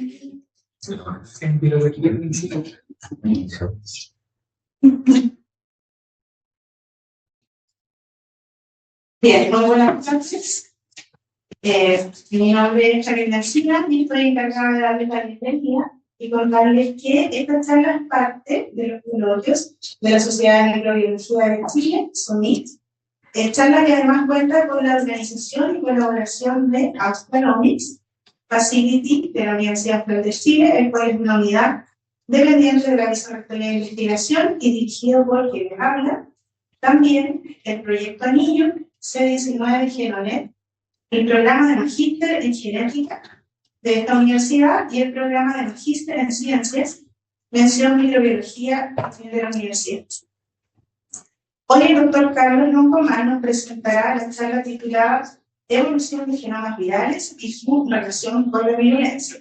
En biología. Bien, muy buenas noches. Mi nombre es Javier García y estoy encargada de darles la bienvenida y contarles que esta charla es parte de los coloquios de la Sociedad de Microbiología de Chile, SOMIT. Charla que además cuenta con la organización y colaboración de Austranomics Facility de la Universidad Federal de Chile, el cual es una unidad dependiente de la Vicerrectoría de Investigación y dirigido por quien les habla. También el proyecto Anillo, C19 Genonet, el programa de Magíster en Genética de esta universidad y el programa de Magíster en Ciencias, mención Microbiología de la universidad. Hoy el doctor Carlos Loncomar nos presentará la charla titulada Evolución de genomas virales y su relación con la virulencia.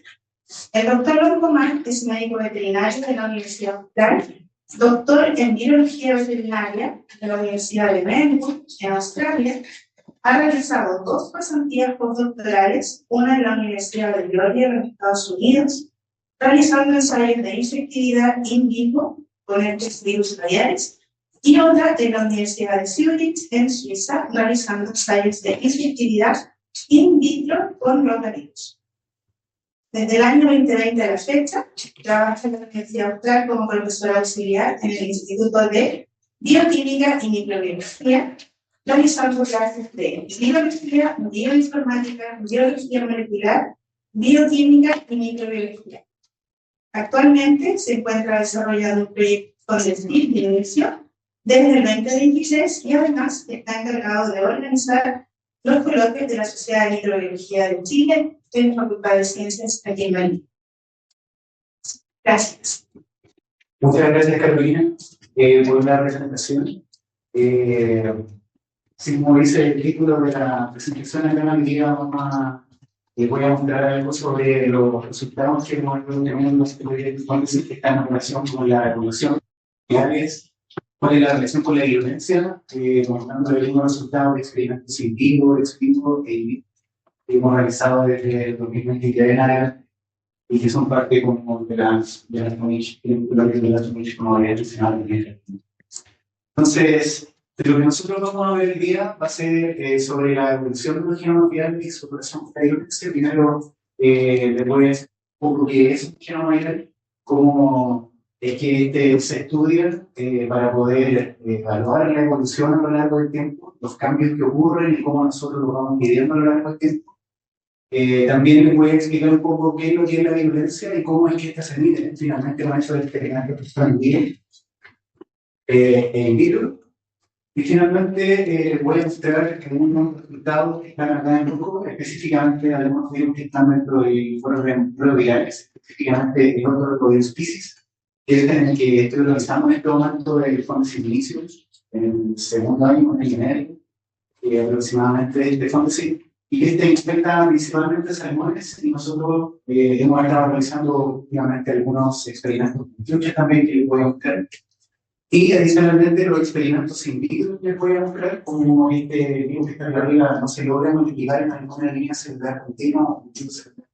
El doctor Loncomar es médico veterinario de la Universidad Austral, doctor en biología veterinaria de la Universidad de Melbourne, en Australia. Ha realizado 2 pasantías postdoctorales, una en la Universidad de Georgia, en los Estados Unidos, realizando ensayos de infectividad in vivo con estos virus radiales, y otra en la Universidad de Zurich, en Suiza, realizando ensayos de infectividad in vitro con rotavirus. Desde el año 2020 a la fecha, trabaja en la Universidad Austral como profesora auxiliar en el Instituto de Bioquímica y Microbiología, realizando clases de biología, bioinformática, biología molecular, bioquímica y microbiología. Actualmente se encuentra desarrollando un proyecto con destino de dirección desde el 2023 y además está encargado de organizar los coloquios de la Sociedad de Microbiología de Chile en la Facultad de Ciencias aquí en Madrid. Gracias. Muchas gracias, Carolina, por la presentación. Sí, como dice el título de la presentación, acá voy a mostrar algo sobre los resultados que hemos tenido en los proyectos que están en relación con la evolución virales. ¿Cuál es la relación con la virulencia? Mostrando algunos resultados de experimentos in vivo, ex vivo e in vitro que hemos realizado desde el 2023 en adelante y que son parte como de las MISH, como había mencionado. Entonces, lo que nosotros vamos a ver hoy día va a ser sobre la evolución de los genomas virales y su relación con la virulencia. Primero, les voy a decir un poco qué es un genoma viral, cómo es que se estudia para poder evaluar la evolución a lo largo del tiempo, los cambios que ocurren y cómo nosotros los vamos midiendo a lo largo del tiempo. También les voy a explicar un poco qué es lo que es la virulencia y cómo es que esta se mide. Finalmente van a hecho experimentos que están en vivo. Y finalmente voy a mostrar unos resultados que están acá en grupo, específicamente algunos virus que están dentro de virales, específicamente el otro rotavirus Piscis, que es en el que estoy realizando en este momento el Fondesit Inicius, en el segundo año de genérico, aproximadamente de Fondesit, y que infecta principalmente salmones, y nosotros hemos estado realizando últimamente algunos experimentos también que les voy a mostrar. Y adicionalmente los experimentos in vitro que les voy a mostrar, como este virus que está arriba no se logra multiplicar en alguna línea celular continua,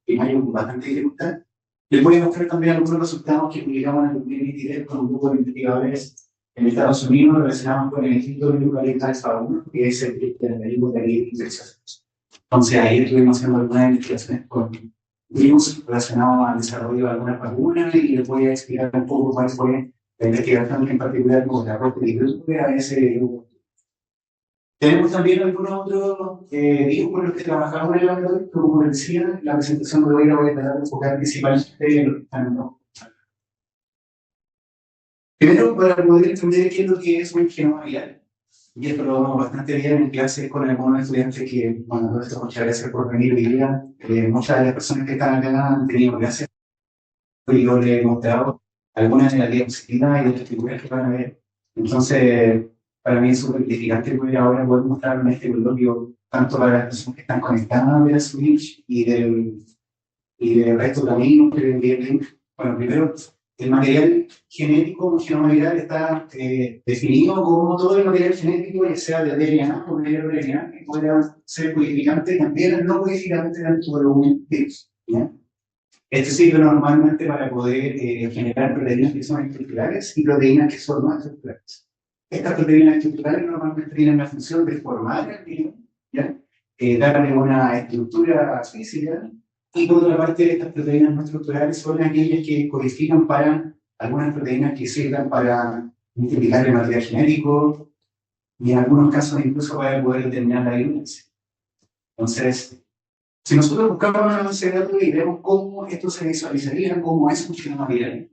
que hay bastante dificultad. Les voy a mostrar también algunos resultados que publicamos en el 2023 con un grupo de investigadores en Estados Unidos relacionados con el Instituto de Eucalipto Alfa 1, que es el grupo de infecciones. Entonces ahí estuvimos haciendo algunas investigaciones con virus relacionados al desarrollo de algunas vacunas y les voy a explicar un poco cuál fue la investigación en particular con la ropa de a ese grupo. Tenemos también algunos otros virus con los que trabajamos en el laboratorio, como decía, la presentación de hoy la voy a tratar de enfocar principalmente en los que están en los. Primero, para poder entender qué es lo que es un genoma viral, y esto lo vemos bastante bien en clase con algunos estudiantes que, bueno, muchas gracias por venir hoy día. Muchas de las personas que están acá han tenido clases, y yo les he mostrado algunas de las diapositivas y de las figuras que van a ver. Entonces, para mí es súper gratificante poder ahora poder mostrar este coloquio tanto para las personas que están conectadas de la Switch y del resto también. Bueno, primero, el material genético, un genoma viral, está definido como todo el material genético, ya sea de DNA o de RNA, que pueda ser codificante también no codificante dentro de un virus. ¿Ya? Esto sirve normalmente para poder generar proteínas que son estructurales y proteínas que son no estructurales. Estas proteínas estructurales normalmente tienen la función de formar el virus, ¿ya? Darle una estructura física, y por otra parte, estas proteínas no estructurales son aquellas que codifican para algunas proteínas que sirven para multiplicar el material genético y en algunos casos incluso para poder determinar la virulencia. Entonces, si nosotros buscamos una base de datos y vemos cómo esto se visualizaría, cómo es un genoma viral,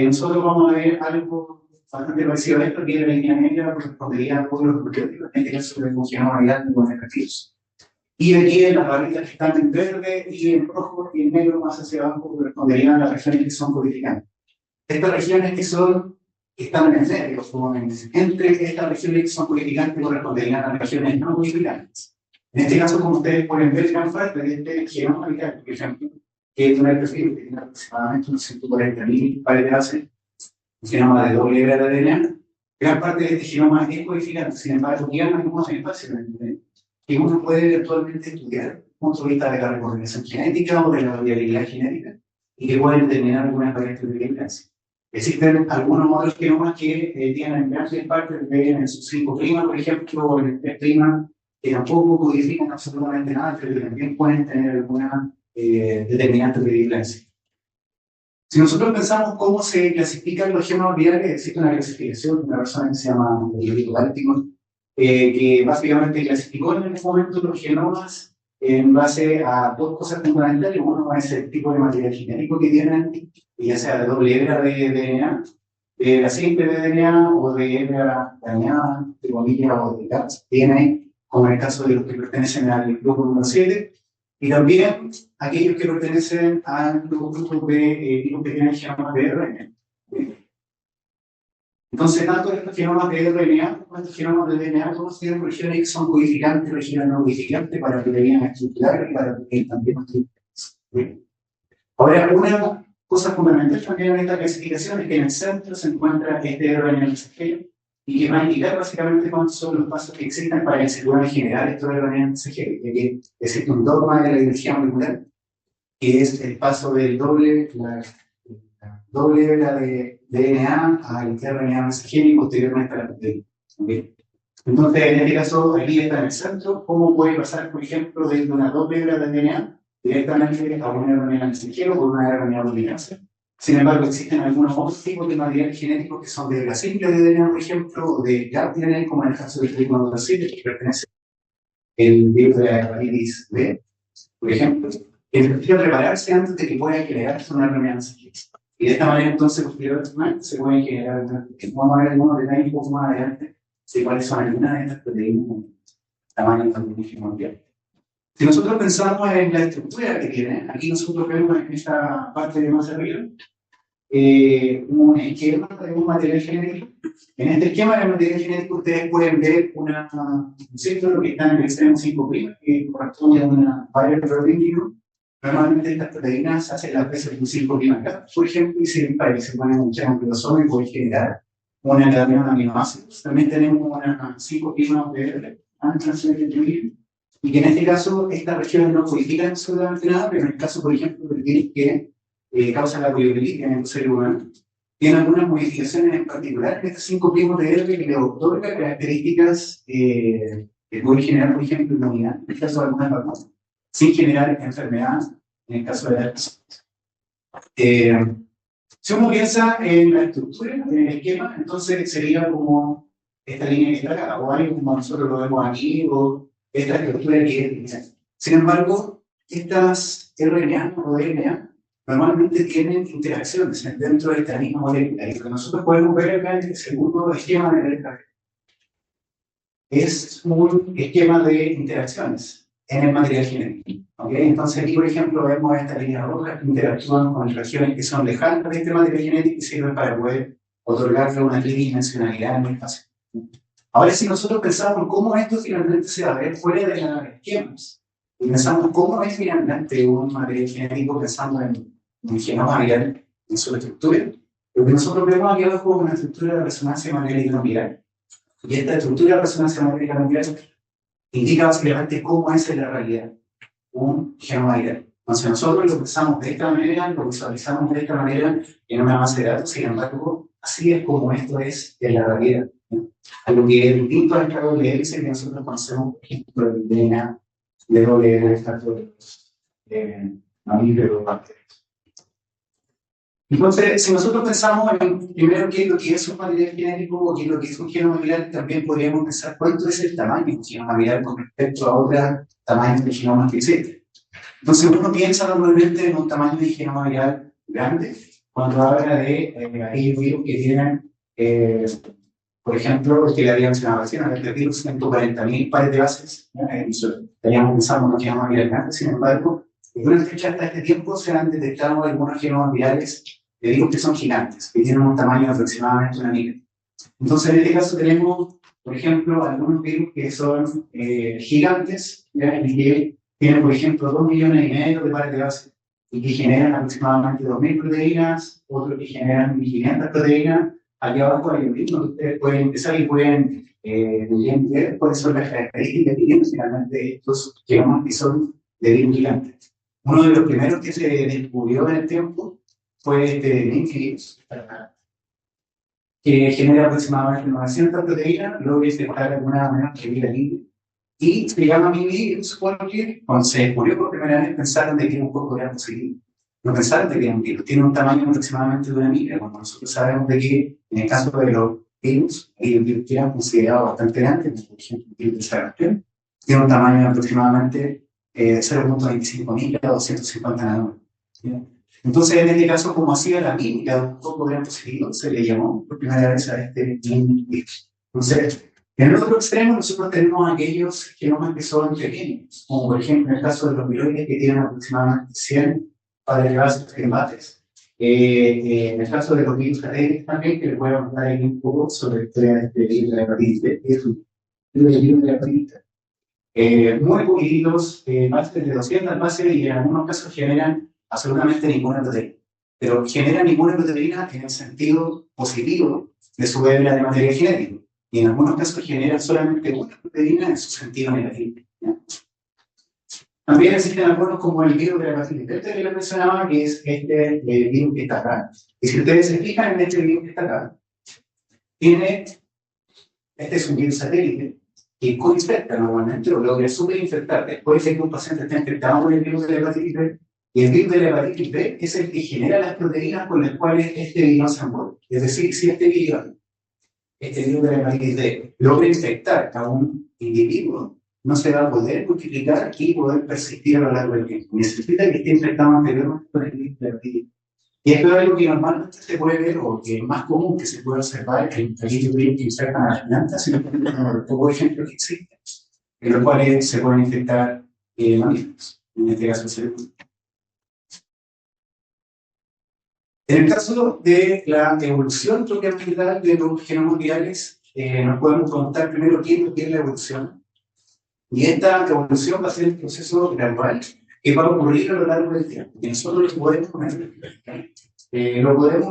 nosotros vamos a ver algo bastante parecido a esto, que la línea negra correspondería a pueblos probióticos, en este caso de un genoma viral de los negativos. Y aquí en las barritas que están en verde y en rojo y en negro más hacia abajo corresponderían a las regiones que son codificantes. Estas regiones que están en medio, entre estas regiones que son codificantes corresponderían a las regiones no codificantes. En este caso, como ustedes pueden ver, gran parte de este genoma viral, por ejemplo, que es una perfil que tiene aproximadamente unos 140.000 pares de base, un genoma de doble hebra de DNA, gran parte de este genoma es codificante. Sin embargo, quedan algunos espacios que uno puede actualmente estudiar desde el punto de vista de la recombinación genética o de la variabilidad genética y que pueden determinar algunas variantes de vigilancia. Existen algunos otros genomas que tienen grandes partes de sus 5' por ejemplo, o en el 3', que tampoco codifican absolutamente nada, pero que también pueden tener alguna determinante de vigilancia. Si nosotros pensamos cómo se clasifican los genomas virales, existe una clasificación de una persona que se llama Baltimore, que básicamente clasificó en este momento los genomas en base a dos cosas fundamentales. Uno es el tipo de material genético que tienen, ya sea de doble hebra de DNA, de la simple de DNA o de hebra dañada, de comillas, o de DNA, como en el caso de los que pertenecen al grupo número 7, y también aquellos que pertenecen al grupo de virus que tienen genomas de RNA. Entonces, tanto estos genomas de RNA como estos genomas de DNA todos tienen regiones que son codificantes, regiones no codificantes para proteínas estructurales y para proteínas también no estructurales. Ahora, una cosa fundamental también en esta clasificación es que en el centro se encuentra este RNA mensajero y que va a indicar básicamente cuáles son los pasos que existen para que se puedan generar estos RNA mensajeros, ya que existe un dogma de la biología molecular que es el paso del doble hebra de DNA al RNA mensajero y posteriormente a la proteína. ¿Okay? Entonces, en este caso, aquí está en el centro, cómo puede pasar, por ejemplo, desde una doble hebra de DNA directamente a un RNA mensajero o una RNA dominante. Sin embargo, existen algunos otros tipos de material genético que son de la simple de DNA, por ejemplo, o de DNA, como en el caso del ritmo de los que pertenece el virus de la hepatitis B, por ejemplo, que necesita prepararse antes de que pueda generarse una RNA mensajero. Y de esta manera, entonces, posteriormente se pueden generar, vamos a ver algunos detalles un poco más adelante de cuáles son algunas de estas proteínas de tamaño también mundial. Si nosotros pensamos en la estructura que tiene, aquí nosotros vemos en esta parte de más arriba un esquema de un material genético. En este esquema de material genético ustedes pueden ver un círculo que está en el extremo 5', que corresponde a una variable proteína. Normalmente estas proteínas hacen las veces de un 5' acá, por ejemplo, y sirven para que se puedan enganchar un cromosoma y poder generar una cadena de aminoácidos. También tenemos una 5' de y que en este caso estas regiones no codifican absolutamente nada, pero en el caso, por ejemplo, del virus que causa la poliomielitis en el ser humano, tiene algunas modificaciones en particular en estos 5' de R que le otorga características que pueden generar, por ejemplo, inmunidad, en el caso de algunas vacunas, sin generar enfermedad en el caso de la personas. Si uno piensa en la estructura, en el esquema, entonces sería como esta línea que está acá, o algo como nosotros lo vemos aquí, o esta estructura que es. Sin embargo, estas RNA o DNA normalmente tienen interacciones dentro de esta misma molécula. Y lo que nosotros podemos ver acá en el segundo esquema de la es un esquema de interacciones en el material genético. ¿Okay? Entonces aquí, por ejemplo, vemos esta línea roja que interactúan con regiones que son lejanas de este material genético y sirven para poder otorgarle una tridimensionalidad en el espacio. Ahora, si nosotros pensamos cómo esto finalmente se va a ver fuera de los esquemas, y pensamos cómo es finalmente un material genético pensando en un genoma viral, en su estructura, lo que nosotros vemos aquí abajo es una estructura de resonancia magnética viral. Y esta estructura de resonancia magnética viral indica básicamente cómo es en la realidad un genoma viral. Entonces nosotros lo pensamos de esta manera, lo visualizamos de esta manera en una base de datos, sin embargo, así es como esto es en la realidad, ¿no? Algo que es distinto al KWS que nosotros conocemos, por ejemplo, el DNA, de WS, mamíferos, bacterias. Entonces, si nosotros pensamos en primero qué es lo que es un material genético o qué es lo que es un genoma viral, también podríamos pensar cuánto es el tamaño de un genoma viral con respecto a otros tamaños de genomas que existen. Entonces, uno piensa normalmente en un tamaño de genoma viral grande cuando habla de aquellos virus que tienen, por ejemplo, el que le había mencionado recién, el virus 140.000 pares de bases, ¿no? Estaríamos pensando en un genoma viral grande, sin embargo, en una fecha hasta este tiempo se han detectado algunos genomas virales de virus que son gigantes, que tienen un tamaño de aproximadamente una micra. Entonces, en este caso tenemos, por ejemplo, algunos virus que son gigantes, ¿ya? Y que tienen, por ejemplo, 2,5 millones de pares de bases y que generan aproximadamente 2.000 proteínas, otros que generan 1.500 proteínas. Aquí abajo hay un link donde ustedes pueden empezar y pueden ver cuáles son las características que tienen finalmente estos genomas que son de virus gigantes. Uno de los primeros que se descubrió en el tiempo fue este Nymphvirus, que genera aproximadamente 900 proteínas, luego que se separa de alguna manera que vive libre. Y se llama Mimivirus porque cuando se descubrió por primera vez pensaron de que era un poco era positivo. No pensaron de que era un virus. Tiene un tamaño aproximadamente de una micra, cuando nosotros sabemos de que en el caso de los virus, hay virus que eran considerados bastante grandes, por ejemplo, el virus de Sargento, tiene un tamaño de aproximadamente 0,25 micra a 250 nanómetros. Entonces, en este caso, como hacía la mímica de un poco gran positivo, se le llamó por primera vez a este virus. Entonces, en el otro extremo, nosotros tenemos aquellos genomas que son pequeños, como por ejemplo en el caso de los viroides que tienen aproximadamente 100 pares de bases gemáticas. En el caso de los virus catéticos también, que les voy a contar aquí un poco sobre el tema de este virus de la hepatitis B, que es un virus de la hepatitis B. Muy poquitos, bases de 200 bases y en algunos casos generan absolutamente ninguna proteína. Pero generan ninguna proteína en el sentido positivo de su hebra de material genético. Y en algunos casos generan solamente una proteína en su sentido negativo, ¿no? También existen algunos como el virus de la hepatitis B que les mencionaba, que es este virus que está acá. Y si ustedes se fijan en este virus que está acá, este es un virus satélite que coinfecta normalmente o logra superinfectar después de que un paciente esté infectado con el virus de la hepatitis B. Y el virus de la hepatitis B es el que genera las proteínas con las cuales este virus se envuelve. Es decir, si este virus de la hepatitis B logra infectar a un individuo, no se va a poder multiplicar y poder persistir a lo largo del tiempo. Necesita que esté infectado anteriormente con el virus de la hepatitis B. Y esto es algo que normalmente se puede ver, o que es más común que se puede observar en aquellos virus que infectan a las plantas, sino que hay pocos ejemplos que existen, en los cuales se pueden infectar mamíferos, en este caso cerebros. En el caso de la evolución propiamente tal de los genomas virales, nos podemos preguntar primero qué es la evolución. Y esta evolución va a ser el proceso gradual que va a ocurrir a lo largo del tiempo. Y nosotros lo podemos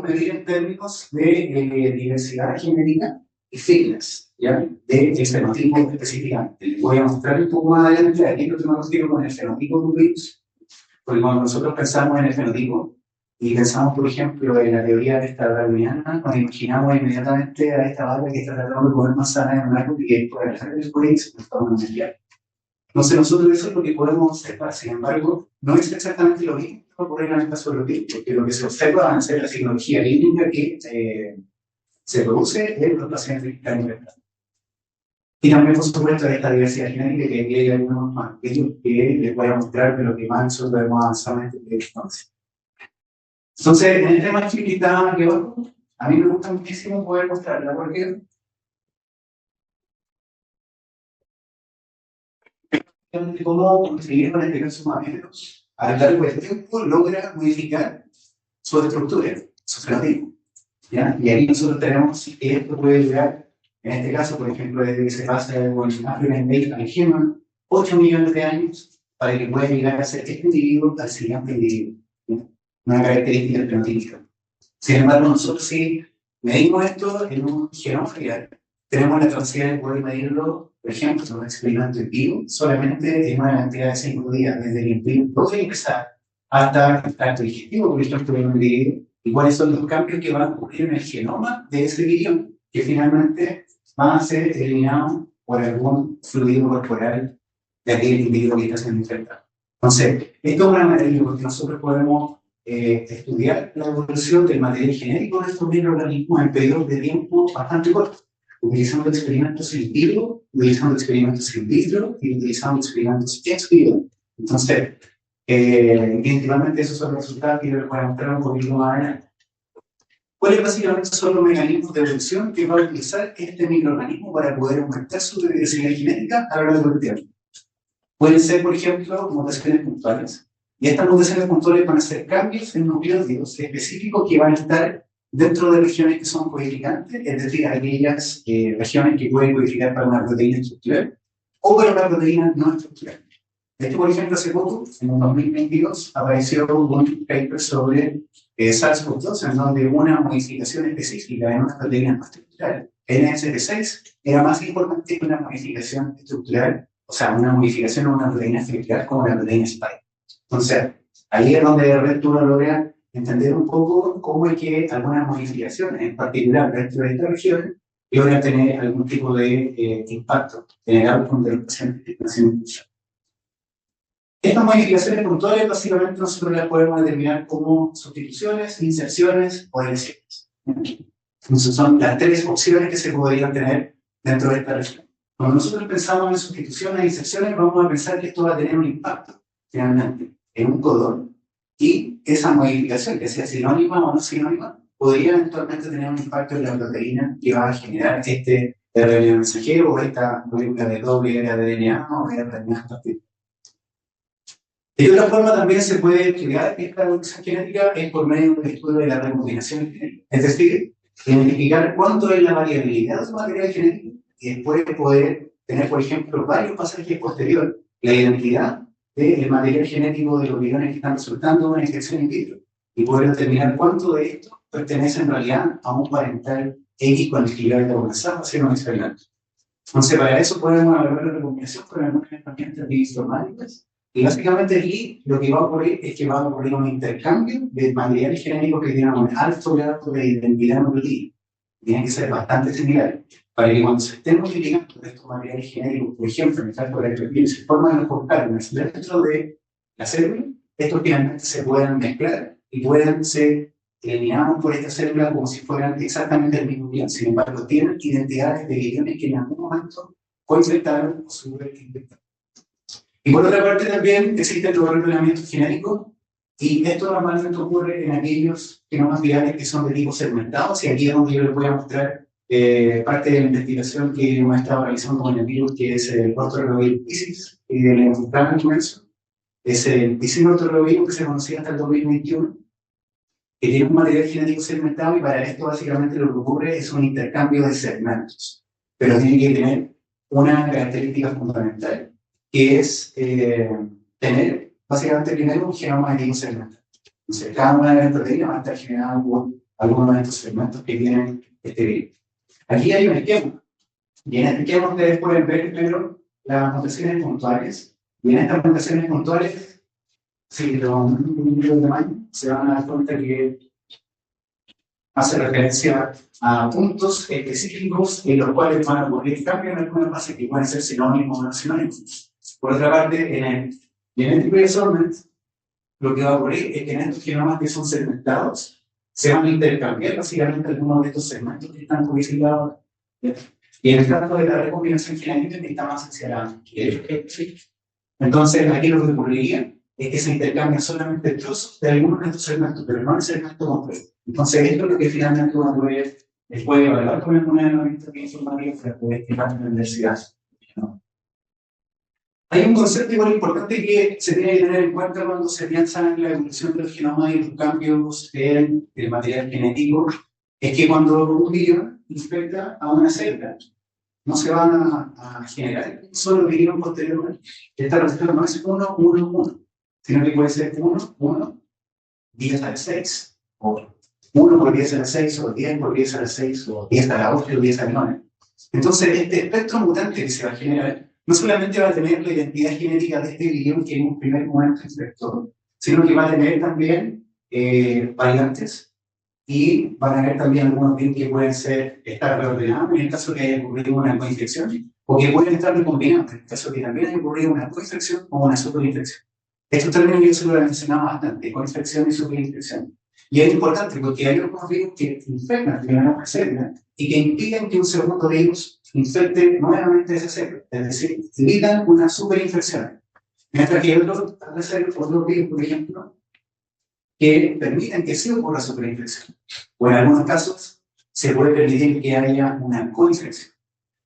medir en términos de diversidad genética y fitness, ¿ya? De fenotipo específicamente. Les voy a mostrar un poco más adelante aquí lo que me refiero con el fenotipo de un virus. Porque cuando nosotros pensamos en el fenotipo, y pensamos, por ejemplo, en la teoría de esta darwiniana, nos imaginamos inmediatamente a esta vaca que está tratando de comer manzana en un árbol y que puede dejar el cuello y se está mundial. Entonces, nosotros eso es lo que podemos observar. Sin embargo, no es exactamente lo mismo que ocurre en el caso de los virus, porque lo que se observa va a ser la tecnología clínica que se produce en los pacientes que están infectados. Y también, por supuesto, esta diversidad genética que hay algunos más pequeños que les voy a mostrar de lo que más nosotros hemos avanzado en este entonces. Entonces, en el tema que está aquí abajo, a mí me gusta muchísimo poder mostrarla porque cómo conseguir con este caso mamíferos a lo largo del tiempo logra modificar su estructura, su fenotipo, ¿ya? Y aquí nosotros tenemos que esto puede llegar, en este caso, por ejemplo, desde que se pasa de African Bait al Human, 8 millones de años para que pueda llegar a ser este individuo al siguiente individuo, ¿ya? Una característica del fenotipo. Sin embargo, nosotros sí medimos esto en un genoma real. Tenemos la capacidad de poder medirlo, por ejemplo, en un experimento en vivo, solamente en una cantidad de 5 días, desde que el virus puede empezar hasta el tracto digestivo, por ejemplo, de un individuo, y cuáles son los cambios que van a ocurrir en el genoma de ese virión, que finalmente van a ser eliminados por algún fluido corporal de aquel individuo que está siendo infectado. Entonces, esto es una maravilla porque nosotros podemos estudiar la evolución del material genético de estos microorganismos en periodos de tiempo bastante cortos, utilizando experimentos in vivo, utilizando experimentos in vitro y utilizando experimentos ex vivo. Entonces, principalmente esos son los resultados que yo les voy a mostrar un poquito más adelante. ¿Cuáles básicamente son los mecanismos de evolución que va a utilizar este microorganismo para poder aumentar su diversidad genética a lo largo del tiempo? Pueden ser, por ejemplo, mutaciones puntuales. Y estas mutaciones puntuales van a ser cambios en nucleótidos específicos que van a estar dentro de regiones que son codificantes, es decir, aquellas regiones que pueden codificar para una proteína estructural o para una proteína no estructural. Esto, por ejemplo, hace poco, en el 2022, apareció un paper sobre SARS-CoV-2, en donde una modificación específica en una proteína no estructural, NSP6, era más importante que una modificación estructural, o sea, una modificación en una proteína estructural como la proteína spike. Entonces, ahí es donde de repente uno logra entender un poco cómo es que algunas modificaciones, en particular dentro de esta región, logran tener algún tipo de impacto en el outcome de los pacientes que están siendo infectados. Estas modificaciones puntuales básicamente nosotros las podemos determinar como sustituciones, inserciones o deleciones. Entonces son las tres opciones que se podrían tener dentro de esta región. Cuando nosotros pensamos en sustituciones e inserciones, vamos a pensar que esto va a tener un impacto, finalmente, en un codón, y esa modificación, que sea sinónima o no sinónima, podría eventualmente tener un impacto en la proteína que va a generar este RNA mensajero o esta molécula de doble era de DNA o RNA particular. De otra forma, también se puede estudiar esta evolución genética es por medio del estudio de la recombinación genética. Es decir, identificar cuánto es la variabilidad de su material genético y después poder tener, por ejemplo, varios pasajes posteriores, la identidad del material genético de los viriones que están resultando de una infección in vitro y poder determinar cuánto de esto pertenece en realidad a un parental X con el que yo voy a comenzar a hacer un experimento. Entonces, para eso podemos evaluar la recombinación con algunas herramientas bioinformáticas. Y básicamente aquí lo que va a ocurrir es que va a ocurrir un intercambio de materiales genéticos que tienen un alto grado de identidad nucleotídica. Tienen que ser bastante similares, para que cuando se estén multiplicando estos materiales genéticos, por ejemplo, en el caso de la herpes, se forman los compartments dentro de la célula, estos finalmente se puedan mezclar y puedan ser eliminados por esta célula como si fueran exactamente el mismo guión. Sin embargo, tienen identidades de guiones que en algún momento coinfectaron o superinfectaron. Y por otra parte también existen los revelamientos genéticos, y esto normalmente ocurre en aquellos genomas virales que son de tipo segmentados, y aquí es donde yo les voy a mostrar parte de la investigación que hemos estado realizando con el virus, que es el ortorreovirus Piscis, y del enfermo inmenso. Es el Piscis ortorreovirus que se conocía hasta el 2021, que tiene un material genético segmentado, y para esto básicamente lo que ocurre es un intercambio de segmentos, pero tiene que tener una característica fundamental, que es tener básicamente primero un genoma de tipo segmentado. Entonces, cada una de las proteínas va a estar generada por algunos de estos segmentos que tienen este virus. Aquí hay un esquema, y en este esquema ustedes pueden ver primero las mutaciones puntuales, y en estas mutaciones puntuales, si lo miran de tamaño, se van a dar cuenta que hace referencia a puntos específicos en los cuales van a ocurrir cambios en algunas bases que pueden ser sinónimos o no sinónimos. Por otra parte, en el genetic reassignment, lo que va a ocurrir es que en estos genomas que son segmentados, se van a intercambiar básicamente algunos de estos segmentos que están codificados. Y en el caso de la recombinación genética está más hacia la Entonces, aquí lo que ocurriría es que se intercambian solamente trozos de algunos de estos segmentos, pero no el segmento completo. Entonces, esto es lo que finalmente uno puede evaluar con alguna herramienta informática para poder estimar la diversidad. ¿No? Hay un concepto igual importante que se tiene que tener en cuenta cuando se piensa en la evolución del genoma y los cambios en el material genético, es que cuando un virus infecta a una célula, no se van a generar solo virus posteriormente. Esta receta no es 1, 1, 1, sino que puede ser 1, 1, 10 a la 6, o 1 por 10 a la 6, o 10 por 10 a la 6, o 10 a la 8, o 10 a la 9. Entonces, este espectro mutante que se va a generar no solamente va a tener la identidad genética de este virus que en un primer momento es vector, sino que va a tener también variantes y van a haber también algunos virus que pueden estar reordenados en el caso de que haya ocurrido una coinfección, o que pueden estar recombinados en el caso de que también haya ocurrido una coinfección o una superinfección. Estos términos yo se los he mencionado bastante, coinfección y superinfección. Y es importante porque hay algunos virus que infectan primero una célula y que impiden que un segundo virus infecte nuevamente esa célula, es decir, evitan una superinfección. Mientras que hay otros virus, por ejemplo, que permiten que sí ocurra superinfección. O en algunos casos se puede permitir que haya una coinfección.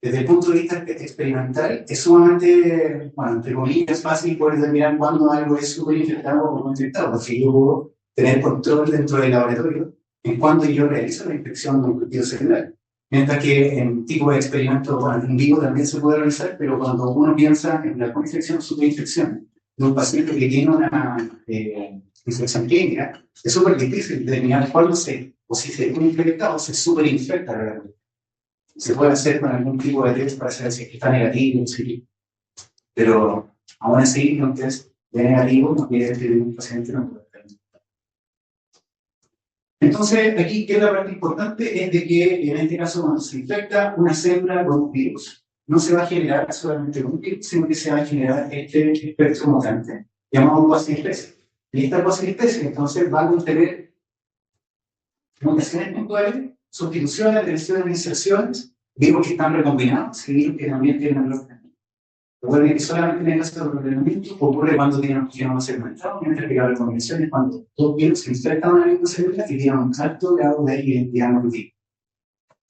Desde el punto de vista experimental, es sumamente, bueno, entre comillas, fácil poder determinar cuándo algo es superinfectado o no infectado, porque yo puedo tener control dentro del laboratorio en cuando yo realizo la infección de un cultivo celular. Mientras que en tipo de experimento, bueno, en vivo también se puede realizar, pero cuando uno piensa en la coinfección o superinfección de un paciente que tiene una infección clínica, es súper difícil determinar cuándo o si se infecta o se superinfecta realmente. Se puede hacer con algún tipo de test para saber si está negativo, sí. Pero aún así, un test de negativo no quiere decir que un paciente no puede estar infectado. Entonces, aquí queda la parte importante es de que en este caso cuando se infecta una célula con un virus, no se va a generar solamente un virus, sino que se va a generar este espectro mutante llamado cuasi-especie. Y esta cuasi-especie entonces va a contener mutaciones puntuales, sustituciones, deleciones, inserciones, virus que están recombinados y virus que también tienen el organismo. Recuerden que solamente en el caso del ordenamiento ocurre cuando tienen un genoma segmentado, mientras que la recombinación es cuando dos virus se infectan a una misma célula y tienen un alto grado de identidad nucleotídica.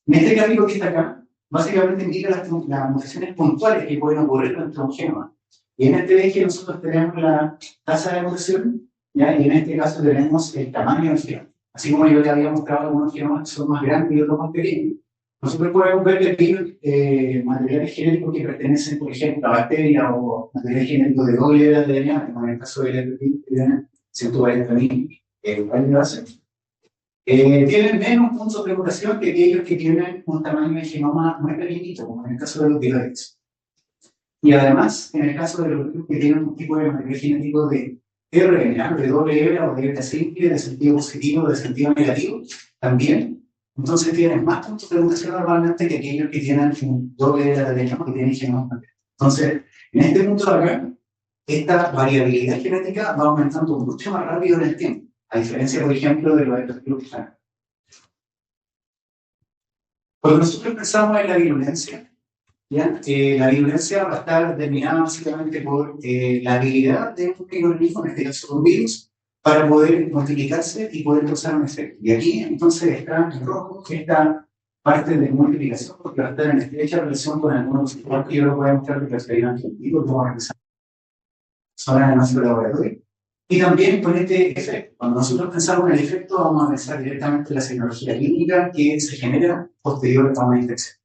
En este gráfico que está acá, básicamente indica las mutaciones puntuales que pueden ocurrir dentro de un genoma. Y en este eje nosotros tenemos la tasa de mutación, ¿ya? Y en este caso tenemos el tamaño del genoma. Así como yo le había mostrado algunos genomas que son más grandes y otros más pequeños, nosotros podemos ver que aquí materiales genéticos que pertenecen, por ejemplo, a bacterias o materiales genéticos de doble ADN, como en el caso del ADN, 140.000 bases, tienen menos puntos de mutación que aquellos que tienen un tamaño de genoma muy pequeñito, como en el caso de los viroides. Y además, en el caso de los que tienen un tipo de material genético de RNA, de doble hebra o de hebra simple, de sentido positivo o de sentido negativo, también. Entonces tienen más puntos de mutación normalmente que aquellos que tienen un doble hebra de ADN que tienen genoma. Entonces, en este punto de acá, esta variabilidad genética va aumentando mucho más rápido en el tiempo, a diferencia, por ejemplo, de los virus que están. Cuando nosotros pensamos en la virulencia, ¿ya? La virulencia va a estar determinada básicamente por la habilidad de un microorganismo, en este caso un virus, para poder multiplicarse y poder causar un efecto. Y aquí entonces está en rojo esta parte de multiplicación, porque va a estar en estrecha relación con algunos que yo lo voy a mostrar de la experiencia científica, que vamos a empezar zona de nuestro laboratorio. Y también con este efecto. Cuando nosotros pensamos en el efecto, vamos a pensar directamente en la tecnología química que se genera posterior a una infección.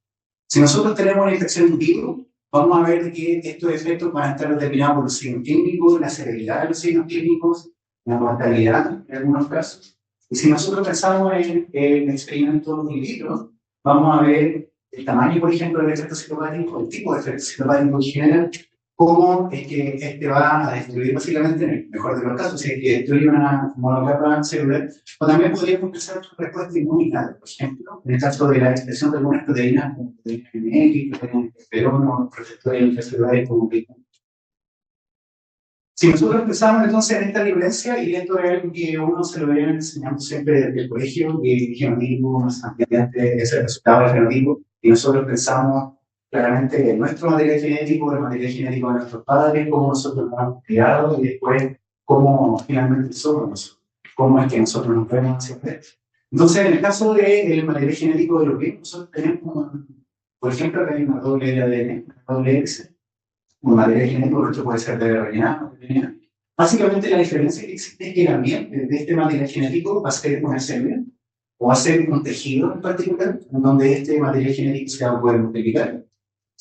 Si nosotros tenemos una infección in vivo, vamos a ver que estos efectos van a estar determinados por los signos clínicos, la severidad de los signos clínicos, la mortalidad en algunos casos. Y si nosotros pensamos en el experimento in vitro, vamos a ver el tamaño, por ejemplo, del efecto citopático, el tipo de efecto citopático que genera, cómo es que este va a destruir básicamente, en el mejor de los casos, si es que destruye una monocapa celular, o también podríamos pensar en respuesta inmunitaria, por ejemplo, en el caso de la expresión de algunas proteínas, como proteínas MX, proteínas interferón, receptores intracelulares como PICO. Si nosotros empezamos entonces en esta virulencia, y esto es algo que uno se lo viene enseñando siempre desde el colegio, que el genotipo, es el resultado del genotipo, y nosotros pensamos claramente en nuestro material genético, el material genético de nuestros padres, cómo nosotros nos hemos criado y después cómo finalmente somos nosotros, cómo es que nosotros nos vemos siempre. Entonces, en el caso del material genético de los virus, nosotros tenemos, por ejemplo, que hay una doble ADN, una doble X, un material genético, esto puede ser de RNA, DNA. Básicamente la diferencia que existe es que el ambiente de este material genético va a ser una célula o va a ser un tejido en particular, en donde este material genético se va a poder multiplicar.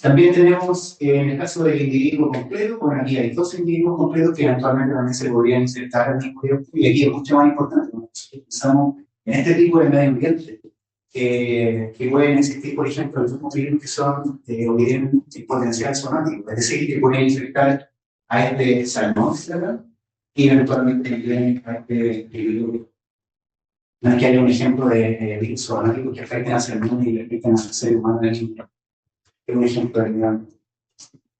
También tenemos, en el caso del individuo completo, bueno, aquí hay dos individuos completos que eventualmente también se podrían insertar al mismo tiempo, y aquí es mucho más importante, cuando nosotros pensamos en este tipo de medio ambiente, que pueden existir, por ejemplo, algunos virus que son o tienen potencial zoonótico, es decir, que pueden infectar a este salmón, y eventualmente también a este virus. No es que haya un ejemplo de virus zoonótico que afecten al ser humano y le afecten al ser humano en el mundo. Es un ejemplo de medio.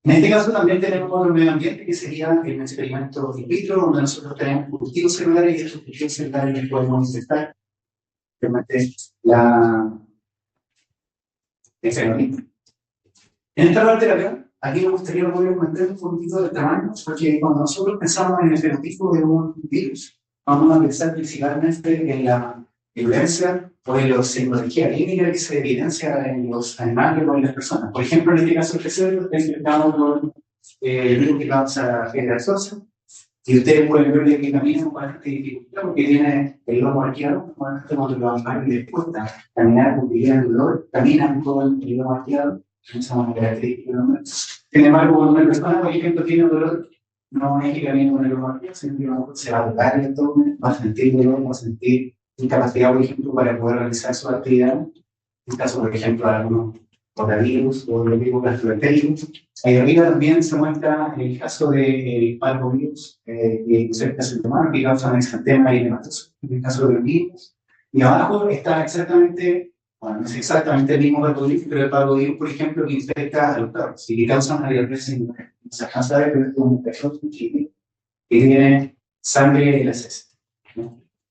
En este caso también tenemos otro medio ambiente que sería el experimento in vitro, donde nosotros tenemos cultivos celulares y estos cultivos celulares les podemos infectar realmente el fenómeno. En esta parte de acá, aquí me gustaría poder comentar un poquito de tamaño, porque cuando nosotros pensamos en el fenotipo de un virus, vamos a pensar principalmente en la virulencia o en la semiología clínica que se evidencia en los animales o en las personas. Por ejemplo, en este caso especial, estamos con el virus que causa grasosa, y ustedes pueden ver que camina con bastante dificultad porque tiene el lomo arqueado, cuando los animales les cuesta caminar porque tienen dolor, caminan con el lomo arqueado. Esa es una característica. Sin embargo, cuando una persona, por ejemplo, tiene dolor, no es que camine con el lomo arqueado, sino que se va a tocar el abdomen, va a sentir dolor, va a sentir incapacidad, por ejemplo, para poder realizar su actividad. En caso, por ejemplo, de algunos coronavirus o los virus gastroentéricos. Ahí arriba también se muestra el caso del parvovirus, que es el caso humano, que causa exantema y hematosis, en el caso de los virus. Y abajo está exactamente, bueno, no es exactamente el mismo parvovirus, pero el parvovirus, por ejemplo, que infecta a los perros y que causa una diarrea similar. Se alcanza a ver que es un perro que tiene sangre en las heces.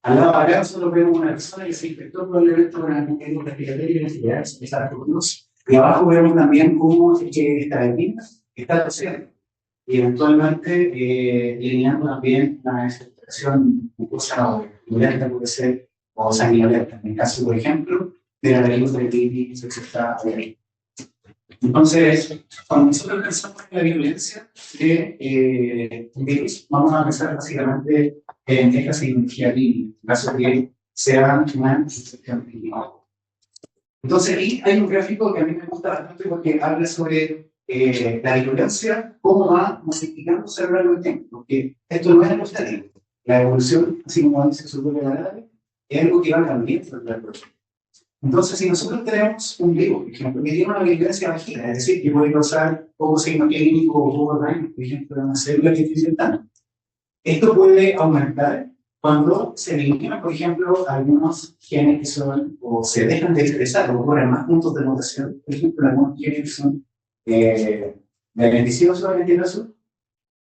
Al lado de acá nosotros vemos una persona que se infectó probablemente con algún virus respiratorio y ya se empieza a reproducir. Y abajo vemos también cómo es que esta bebida está tosiendo y eventualmente eliminando también una infección mucosa o violenta, puede ser, o sanguinolenta. En el caso, por ejemplo, de la virus que se está abriendo. Entonces, cuando nosotros pensamos en la violencia de un virus, vamos a pensar básicamente en esta semiología clínica, en caso de que sea una infección clínica. Entonces, ahí hay un gráfico que a mí me gusta bastante porque habla sobre la violencia, cómo va modificándose a lo largo del tiempo, porque esto no es algo estático. La evolución, así como dice su propia palabra, es algo que va cambiando a lo largo del tiempo. Entonces, si nosotros tenemos un virus, por ejemplo, que tiene una virulencia bajita, es decir, que puede causar poco signo clínico o poco daño, por ejemplo, en una célula que estoy infectando, esto puede aumentar cuando se eliminan, por ejemplo, algunos genes que son, o se dejan de expresar, o ocurren más puntos de mutación, por ejemplo, algunos genes que son beneficiosos en este caso,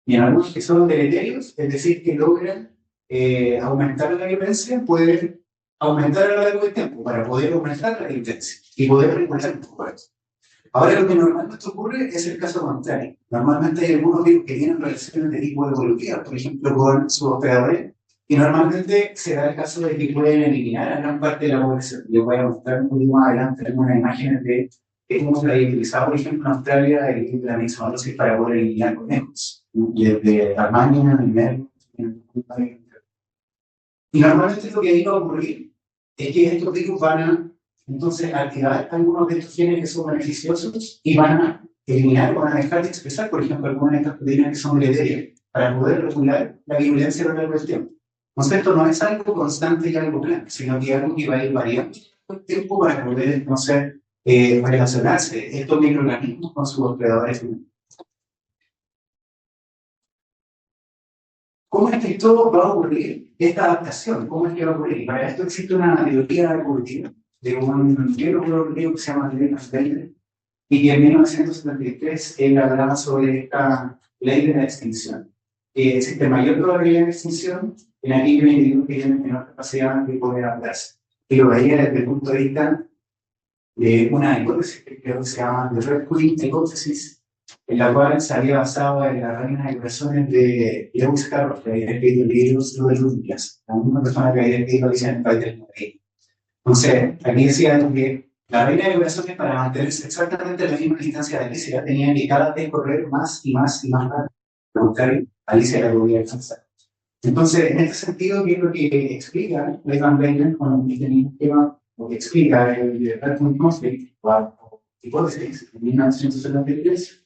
y en algunos que son deleterios, es decir, que logran aumentar la violencia, pueden aumentar a lo largo del tiempo para poder aumentar la intensidad y poder regular un poco eso. Ahora, lo que normalmente ocurre es el caso contrario. Normalmente hay algunos virus que tienen relaciones de tipo evolutiva, por ejemplo, con sus hospedadores, y normalmente se da el caso de que pueden eliminar a gran parte de la población. Yo voy a mostrar un poquito más adelante algunas imágenes de cómo se había utilizado, por ejemplo, en Australia la mixodosis para poder eliminar conejos, desde Tasmania, Nivel, y normalmente lo que ahí va a ocurrir es que estos virus van a entonces activar algunos de estos genes que son beneficiosos y van a eliminar o van a dejar de expresar, por ejemplo, algunas de estas proteínas que son deleterias para poder regular la virulencia a lo largo del tiempo. Entonces, esto no es algo constante y algo plano, sino que es algo que va a ir variando con el tiempo para poder entonces relacionarse estos microorganismos con sus hospedadores. ¿Cómo es que esto va a ocurrir? Esta adaptación, ¿cómo es que va a ocurrir? Para esto existe una teoría evolutiva de un biólogo griego que se llama Leonard Bender, y que en 1973 él hablaba sobre esta ley de la extinción. Existe mayor probabilidad de extinción en aquellos individuos que tienen menor capacidad de poder adaptarse. Y lo veía desde el punto de vista de una hipótesis que se llama The Red Queen Hypothesis, en la cual se había basado en las reinas de corazones de Lewis Carroll, que había escrito el libro de Rubias, la misma persona que había escrito Alicia en el País del Madrid. Entonces, aquí decía que la reina de corazones, para mantenerse exactamente a la misma distancia de Alicia, tenía que cada vez correr más y más y más rápido. Al contrario, Alicia la podía alcanzar. Entonces, en este sentido, ¿qué es lo que explica Levan Bender con el tema, lo que explica el Redmond Conflict, o hipótesis, en 1973?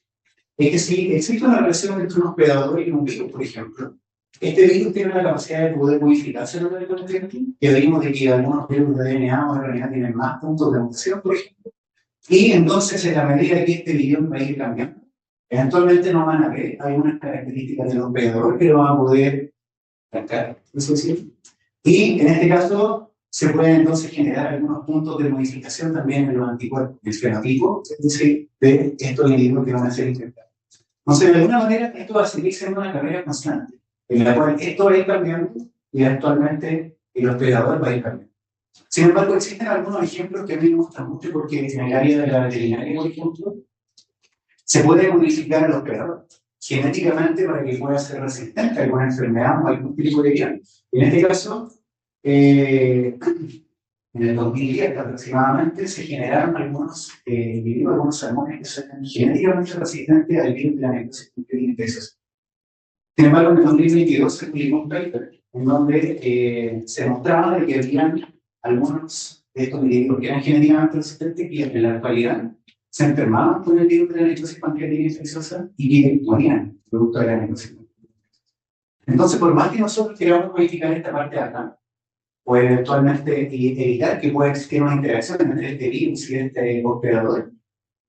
Es que si existe una relación entre un hospedador y un virus, por ejemplo, este virus tiene la capacidad de poder modificarse a lo largo del tiempo, que vimos de que algunos virus de DNA o RNA tienen más puntos de mutación, por ejemplo, y entonces en la medida que este virus va a ir cambiando, eventualmente no van a ver algunas características del hospedador que lo van a poder acá, eso sí. Y en este caso se pueden entonces generar algunos puntos de modificación también en los anticuerpos, el fenotipo, es decir, de estos individuos que van a ser infectados. Entonces, de alguna manera, esto va a seguir siendo una carrera constante, en la cual esto va a ir cambiando y actualmente el hospedador va a ir cambiando. Sin embargo, existen algunos ejemplos que a mí me gustan mucho porque en el área de la veterinaria, por ejemplo, se puede modificar al hospedador genéticamente para que pueda ser resistente a alguna enfermedad o algún tipo de virus. En este caso, en el 2010 aproximadamente se generaron algunos individuos, algunos salmones que son genéticamente resistentes al virus de la necrosis infecciosa. Sin embargo, en el 2022 se publicó un paper en donde se mostraba que había algunos de estos individuos que eran genéticamente resistentes y en la actualidad se enfermaban con el virus de la necrosis pancreática infecciosa y que morían producto de la necrosis. Entonces, por más que nosotros queramos modificar esta parte de acá, o eventualmente evitar que pueda existir una interacción entre este virus y este hospedador,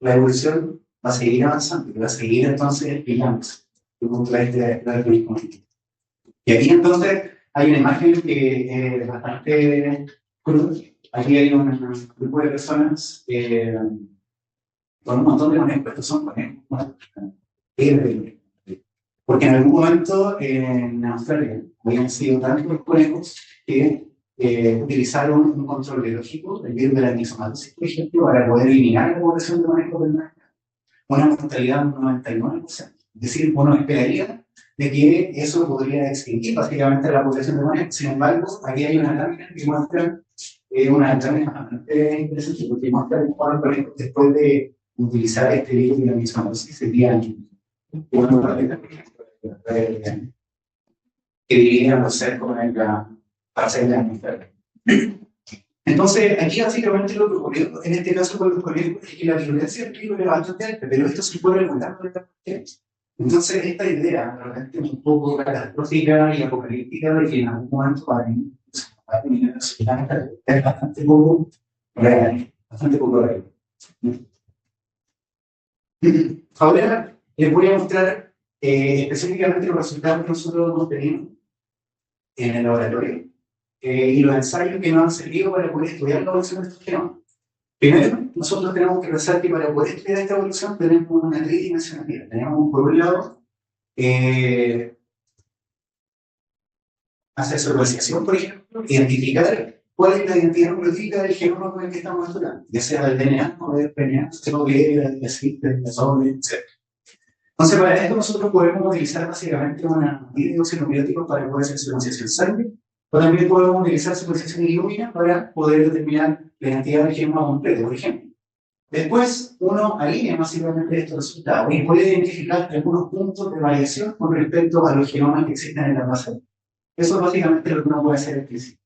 la evolución va a seguir avanzando y va a seguir entonces pillándose. Y aquí entonces hay una imagen que es bastante cruda. Aquí hay un grupo de personas con un montón de conejos. Estos son conejos. Porque en algún momento en Australia habían sido tantos los conejos que utilizaron un control biológico, el virus de la nixomatosis, por ejemplo, para poder eliminar la población de conejos del mercado. Una mortalidad de un 99%. Es decir, uno esperaría de que eso podría extinguir básicamente la población de conejos. Sin embargo, aquí hay una lámina que muestra una lámina bastante interesante porque muestra cómo los conejos después de utilizar este virus de la nixomatosis serían que diríamos ser como en la fase de la enfermedad. Entonces, aquí básicamente lo que ocurrió en este caso con los conejos es que la virulencia del virus era bastante alta, pero esto se puede regular con esta cuestión. Entonces, esta idea realmente es un poco catastrófica y apocalíptica de que en algún momento va a terminar es bastante poco real, bastante poco real. Ahora les voy a mostrar específicamente los resultados que nosotros hemos tenido en el laboratorio y los ensayos que nos han servido para poder estudiar la evolución de estos genomas. Primero, nosotros tenemos que pensar que para poder estudiar esta evolución tenemos una tridimensionalidad. Tenemos, por un lado, hacer secuenciación, por ejemplo, identificar cuál es la identidad nucleotídica del genoma con el que estamos estudiando, ya sea del DNA o del RNA, del SNP, del SOL, etc. Entonces, para esto nosotros podemos utilizar básicamente una videoxenobióticos para poder hacer secuenciación sangre, o también podemos utilizar secuenciación ilumina para poder determinar la identidad del genoma completo, por ejemplo. Después, uno alinea básicamente estos resultados y puede identificar algunos puntos de variación con respecto a los genomas que existen en la base. Eso es básicamente lo que uno puede hacer explícito.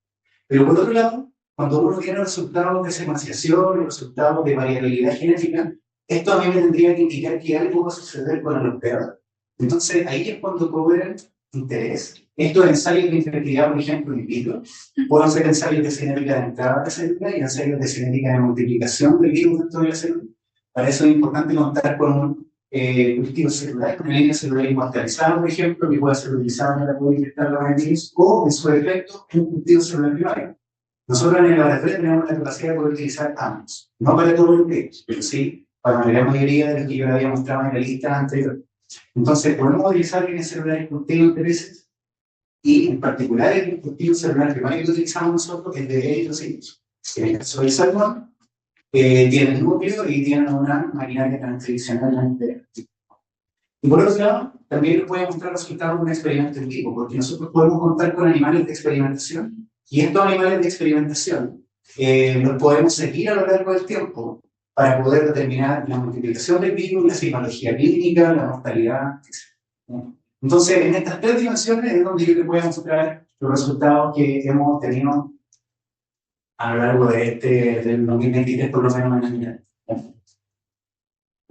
Pero por otro lado, cuando uno tiene resultados de secuenciación, resultados de variabilidad genética, esto a mí me tendría que indicar que algo va a suceder con el hospedador. Entonces, ahí es cuando cobra interés. Estos ensayos de infertilidad, por ejemplo, in vitro, pueden ser ensayos de cinética de entrada de célula y ensayos de cinética de multiplicación del virus dentro de la célula. Para eso es importante contar con un cultivo celular, una línea celular inmortalizada, por ejemplo, que pueda ser utilizada para poder detectar los virus, o, en su efecto, un cultivo celular primario. Nosotros en el laboratorio tenemos la capacidad de poder utilizar ambos, no para todos los virus, pero sí para la gran mayoría de los que yo había mostrado en la lista anterior. Entonces, podemos utilizar líneas celulares con intereses y, en particular, el cultivo celular primario que utilizamos nosotros es de eritrocitos. En el caso del salmón, tienen núcleo y tienen una maquinaria transcripcional. Y por otro lado, también les voy a mostrar resultados de un experimento en vivo, porque nosotros podemos contar con animales de experimentación, y estos animales de experimentación los podemos seguir a lo largo del tiempo para poder determinar la multiplicación del virus, la psicología clínica, la mortalidad, etc. Entonces, en estas tres dimensiones es donde yo les voy a mostrar los resultados que hemos obtenido a lo largo de del 2023, por lo menos en la vida.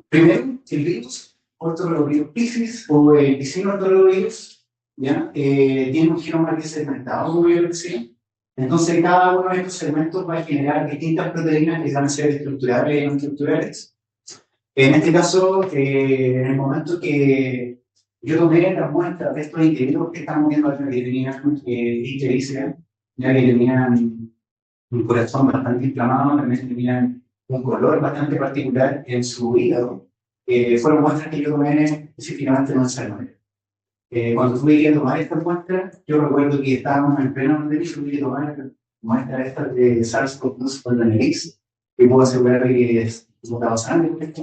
Primero, el virus, ortorrovirus piscis o el piscinortorrovirus, ¿ya? Tiene un genoma que es segmentado, como yo decía. Entonces, cada uno de estos segmentos va a generar distintas proteínas que van a ser estructurales y no estructurales. En este caso, en el momento que yo tomé las muestras de estos individuos que estamos viendo acá, que tenían ictericia, ya que tenían un corazón bastante inflamado, también tenían un color bastante particular en su hígado. Fueron muestras que yo tomé específicamente en un salmón. Cuando tuve a tomar estas muestras, yo recuerdo que estábamos en plena pandemia y tuve que tomar muestras estas de SARS-CoV-2 por la nariz, que puedo asegurar que es botado sangre,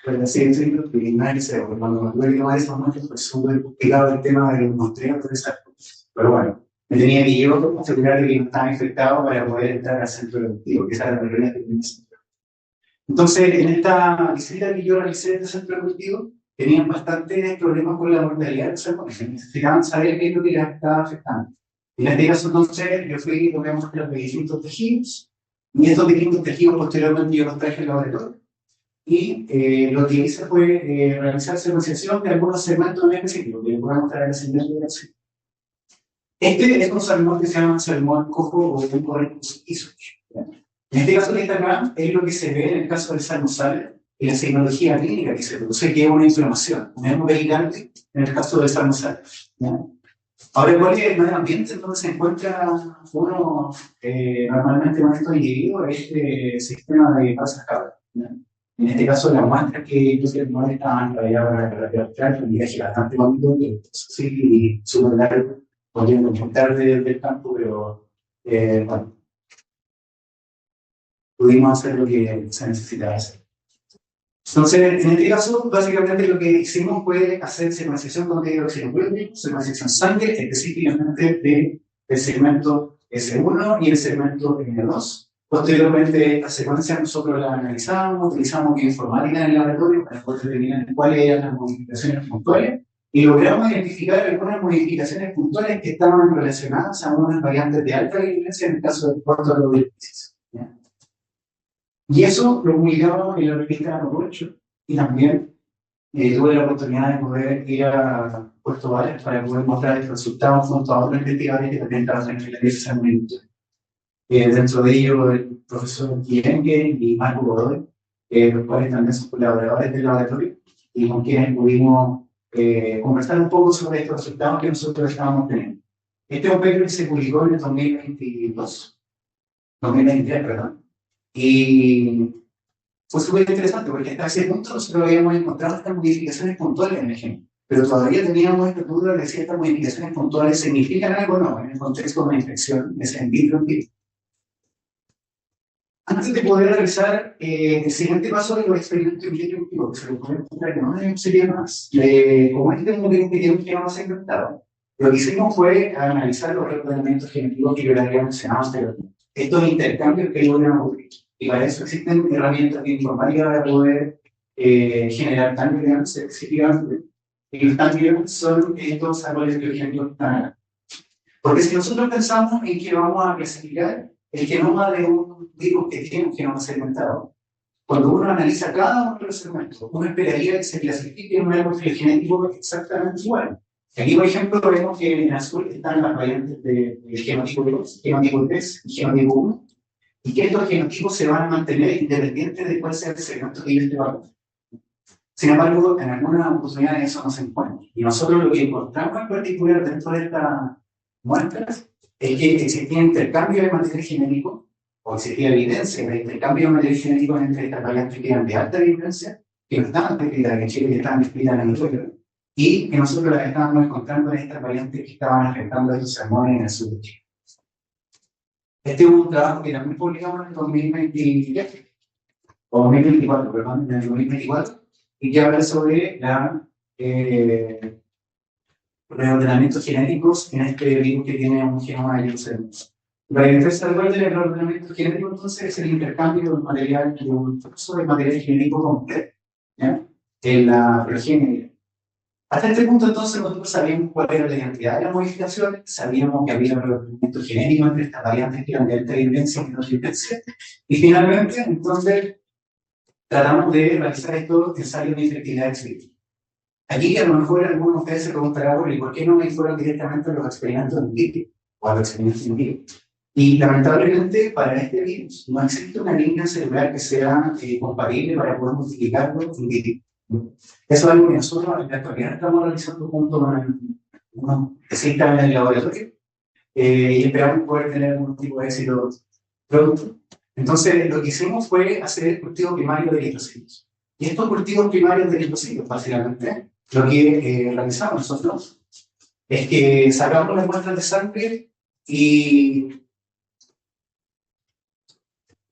pero así decirlo, que nadie se ve. Cuando me tuve que tomar esas muestras, fue súper complicado el tema de los muestreos de SARS-CoV-2. Pero bueno, me tenía que yo asegurar de que no estaba infectado para poder entrar al centro educativo, que esa era la regla que tenía el centro. Entonces, en esta visita que yo realicé en el centro educativo, tenían bastantes problemas con la mortalidad, o sea, porque necesitaban saber qué es lo que les estaba afectando. En este caso, entonces, yo fui y tomé muestras de distintos tejidos, y estos distintos tejidos posteriormente yo los traje al laboratorio. Y lo que hice fue realizar secuenciación de algunos segmentos en específico, que les voy a mostrar en el siguiente video. Este es un salmón que se llama salmón cojo o un correctus isoch. En este caso que está acá, es lo que se ve en el caso del salmosal y la signología clínica que se produce, que es una inflamación, un hemopericardio en el caso del salmosal. Ahora, ¿cuál es el medio ambiente donde se encuentra uno normalmente con estos individuos? Este sistema de pasas cabras. En este caso, las muestras que yo sé no estaban todavía para un viaje bastante bonito, sí, súper largo, podríamos contar del campo, pero bueno, pudimos hacer lo que se necesitaba hacer. Entonces, en este caso, básicamente lo que hicimos fue hacer secuenciación con dioxirribonucleico, secuenciación sangre, específicamente del segmento S1 y el segmento N2. Posteriormente, esta secuencia nosotros la analizamos, utilizamos bioinformática en el laboratorio para poder determinar cuáles eran las modificaciones puntuales y logramos identificar algunas modificaciones puntuales que estaban relacionadas a unas variantes de alta vigilancia en el caso del portorovirus. Y eso lo publicamos en la revista Anococho y también tuve la oportunidad de poder ir a Puerto Valles para poder mostrar el resultado junto a otros investigadores que también trabajan en la ese momento. Dentro de ellos el profesor Guillenque y Marco Godoy, los cuales también son colaboradores del laboratorio y con quienes pudimos conversar un poco sobre estos resultados que nosotros estábamos teniendo. Este es un paper que se publicó en el 2023, perdón. Y fue súper interesante porque hasta ese punto nosotros habíamos encontrado estas modificaciones puntuales en el gen, pero todavía teníamos esta duda de si estas modificaciones puntuales significan algo o no en el contexto de una infección de ese in vitro. Antes de poder realizar el siguiente paso de los experimentos in vitro, que se lo pueden encontrar que no sería más, como este modelo que no se ha inventado, lo que hicimos fue analizar los reordenamientos genéticos que yo les había mencionado anteriormente. Estos intercambios que logran ocurrir. Y para eso existen herramientas de informática para poder generar cambios específicamente. Y los cambios son estos árboles biogenéticos tan. Porque si nosotros pensamos en que vamos a clasificar el genoma de un virus que tiene un genoma segmentado, cuando uno analiza cada uno de los segmentos, uno esperaría que se clasifique en un árbol filogenético exactamente igual. Aquí, por ejemplo, vemos que en azul están las variantes del genotipo 2, genotipo 3 y genotipo 1, y que estos genotipos se van a mantener independientes de cuál sea el segmento que yo esté hablando. Sin embargo, en algunas oportunidades eso no se encuentra. Y nosotros lo que encontramos en particular dentro de estas muestras es que existía intercambio de material genético, o existía evidencia de intercambio de material genético entre estas variantes que eran de alta vigilancia, que no estaban descritas en Chile, que estaban descritas en el suelo, y que nosotros las estábamos encontrando en estas variantes que estaban afectando a estos salmones en el sur de Chile. Este es un trabajo que también publicamos en el 2023, o 2024, perdón, en el 2024, y que habla sobre reordenamientos genéticos en este virus que tiene un genoma de virus. La diferencia del reordenamiento genético, entonces, es el intercambio de material, de un trozo de material genético completo, ¿ya? En la progenie. Hasta este punto, entonces, nosotros sabíamos cuál era la identidad de las modificaciones, sabíamos que había un reordenamiento genético entre estas variantes que eran de alta vigilancia y no vigilancia, y finalmente, entonces, tratamos de realizar estos ensayos de infectividad ex vivo. Aquí, a lo mejor, algunos de ustedes se preguntarán, ¿por qué no me fueron directamente a los experimentos in vitro o a los experimentos in vivo? Y lamentablemente, para este virus, no existe una línea celular que sea compatible para poder multiplicarlo in vitro. Eso es algo que nosotros en la actualidad estamos realizando junto con unos especialistas en el laboratorio y esperamos poder tener algún tipo de éxito pronto. Entonces, lo que hicimos fue hacer el cultivo primario de eritrocitos. Y estos cultivos primarios de eritrocitos, básicamente, lo que realizamos nosotros es que sacamos las muestras de sangre y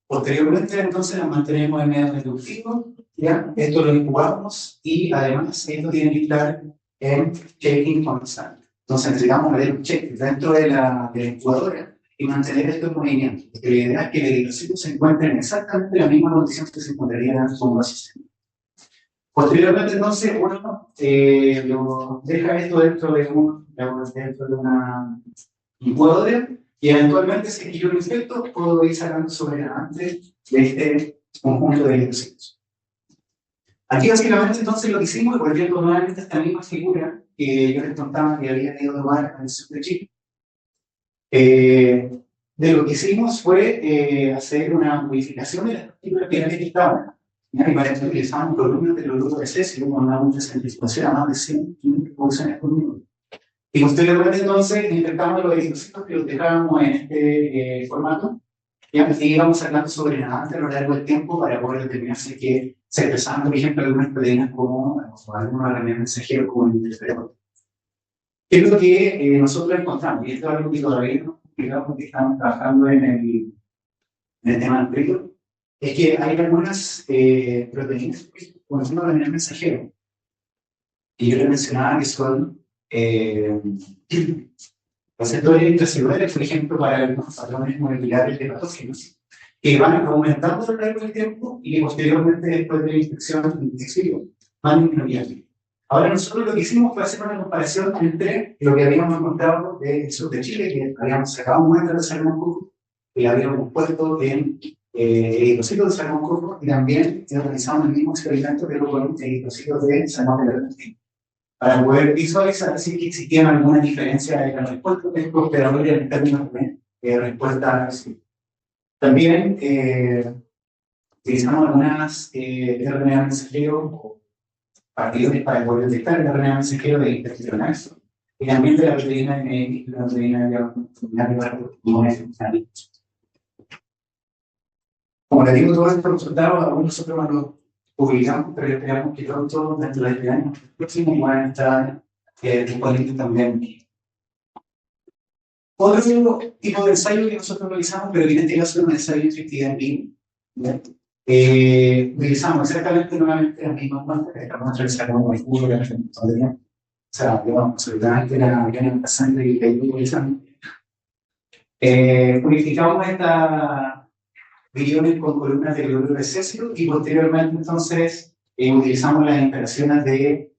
posteriormente entonces las mantenemos en medio de cultivo, ¿ya? Esto lo incubamos y además esto tiene que estar en checking constante. Entonces necesitamos meter un check dentro de la incubadora y mantener esto en movimiento. Porque la idea es que el eritrocito se encuentre en exactamente la misma condición que se encontraría en su sistema. Posteriormente, entonces, uno lo deja esto dentro de una incubadora y eventualmente, si yo lo infecto, puedo ir sacando sobreviviente de este conjunto de eritrocitos. Aquí, básicamente, entonces, lo que hicimos, volviendo nuevamente a esta misma figura que yo les contaba que había tenido lugar en el sur de Chile, de lo que hicimos fue hacer una modificación de la estructura piramidal que estaba. Y para eso utilizamos columnas de cloruro de cesio con una centrifugación a más de 100 revoluciones por minuto. Y posteriormente, entonces, intentamos los eritrocitos que los dejábamos en este formato y íbamos sacando sobrenadante a lo largo del tiempo para poder determinar si que se expresaban, por ejemplo, algunas proteínas como algunos RNA mensajeros como el interferón. ¿Qué es lo que nosotros encontramos? Y esto es algo que todavía no explicamos porque estamos trabajando en el tema anterior. Es que hay algunas proteínas, como son los RNA mensajeros, y yo les mencionaba que son receptores intracelulares, por ejemplo, para algunos patrones moleculares de patógenos, que van aumentando a lo largo del tiempo y posteriormente, después de la infección van disminuyendo. Ahora nosotros lo que hicimos fue hacer una comparación entre lo que habíamos encontrado del sur de Chile, que habíamos sacado muestras de salmón y la habíamos puesto en eritrocitos de salmón y también realizamos el mismo experimento pero con eritrocitos de salmón de Argentina, para poder visualizar si existían alguna diferencia en la respuesta de estos operadores en términos de respuesta. También utilizamos algunas RNA mensajeros o partidores para poder detectar el RNA mensajero de interferonase y también de la proteína de la proteína de como les digo, todos estos resultados, algunos nosotros no los publicamos, pero esperamos que pronto, dentro de este año próximo, van a estar disponibles también. Otro tipo de ensayo que nosotros realizamos, pero en este caso es un ensayo de efectividad en vivo, utilizamos exactamente nuevamente las mismas muestras que estamos realizando con el cubo de la o sea, digamos, absolutamente la sangre y el utilizando. Purificamos esta viriones con columnas de cloruro de cesio y posteriormente entonces utilizamos las instalaciones de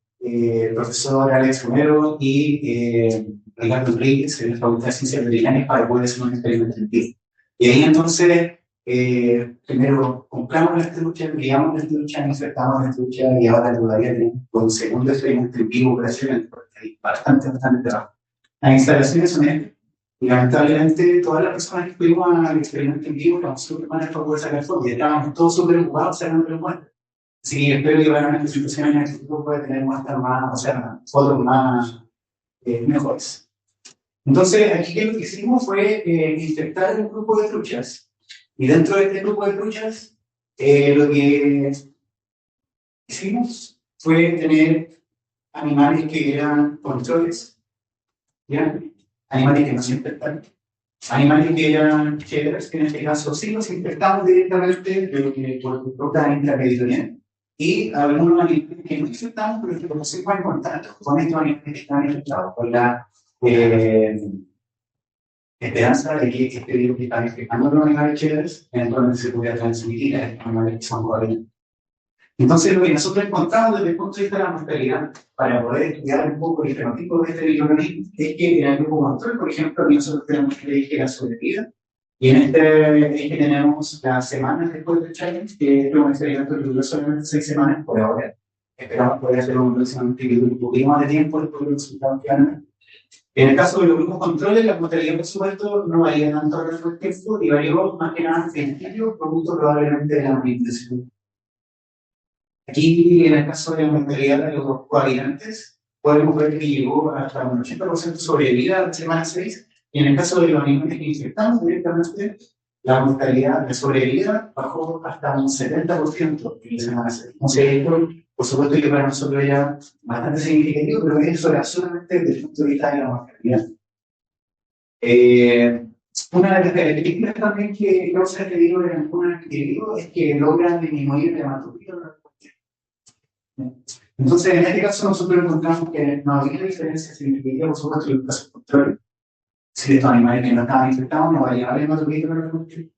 profesor Alex Romero y Ricardo Enríquez en la Facultad de Ciencias Veterinarias para poder hacer un experimento en vivo. Y ahí entonces primero compramos la estucha, enviamos la estucha, insertamos la estucha y ahora todavía tenemos un segundo experimento en vivo operacional porque hay bastante trabajo. Las instalaciones son estas. Y lamentablemente todas las personas que fuimos al experimento en vivo estamos súper mal para poder sacar fotos y estábamos todos súper ocupados sacando las muestras. Sí, espero que para una presentación en el futuro pueda tener muestras más, o sea, fotos más mejores. Entonces, aquí lo que hicimos fue infectar un grupo de truchas. Y dentro de este grupo de truchas, lo que hicimos fue tener animales que eran controles, ¿ya? Animales que no se infectan, animales que eran cheddars, que en este caso sí los infectamos directamente por ruta intraperitoneal, y algunos animales que no infectamos, pero que conocemos en contacto con estos animales que están infectados, con la esperanza de que este virus que están infectando los animales cheddars eventualmente se pueda transmitir a estos animales que son covalentes. Entonces, lo que nosotros encontramos desde el punto de vista de la mortalidad, para poder estudiar un poco el fenotipo de este microorganismo, es que en el grupo control, por ejemplo, nosotros tenemos que elegir la sobrevida, y en este eje tenemos las semanas después del challenge, que es un experimento que duró solamente 6 semanas por ahora. Esperamos poder hacer un próximamente que dure un poquito más de tiempo después de los resultados que ganan. En el caso de los grupos controles, la mortalidad, por supuesto, no varía tanto a lo largo del tiempo, y varió más que nada en principio, producto probablemente de la alimentación. Aquí, en el caso de la mortalidad de los cohabitantes, podemos ver que llegó hasta un 80% de sobrevida a la semana 6, y en el caso de los animales que infectamos directamente, la mortalidad de sobrevida bajó hasta un 70% en la semana 6. Entonces, esto, por supuesto, que para nosotros era bastante significativo, pero eso era solamente desde el punto de vista de la mortalidad. Una de las características también que causa el peligro en algunos individuos es que logran disminuir el hematocrit. Entonces, en este caso, nosotros encontramos que no había diferencia significativa, por supuesto, en el caso contrario. Si estos animales que no estaban infectados no variaba el hematocrit de la reproducción.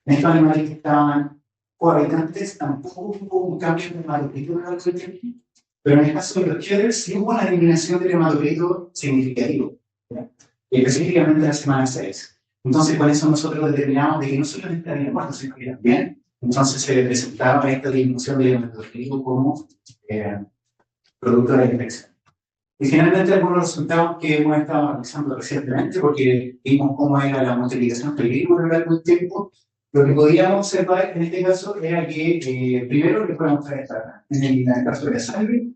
En estos animales que estaban cohabitantes tampoco hubo un cambio en el hematocrit de la reproducción. Pero en el caso de los cheddars, sí hubo una eliminación del hematocrit significativo, ¿ya? Específicamente en la semana 6. Entonces, por eso nosotros determinamos de que no solamente había muertos, sino que también, entonces se presentaba esta disminución del hematocrit como producto de la infección. Y finalmente, algunos resultados que hemos estado analizando recientemente, porque vimos cómo era la multiplicación del virus a lo largo del tiempo, lo que podíamos observar en este caso era que, primero, que podemos ver en el caso de la sangre,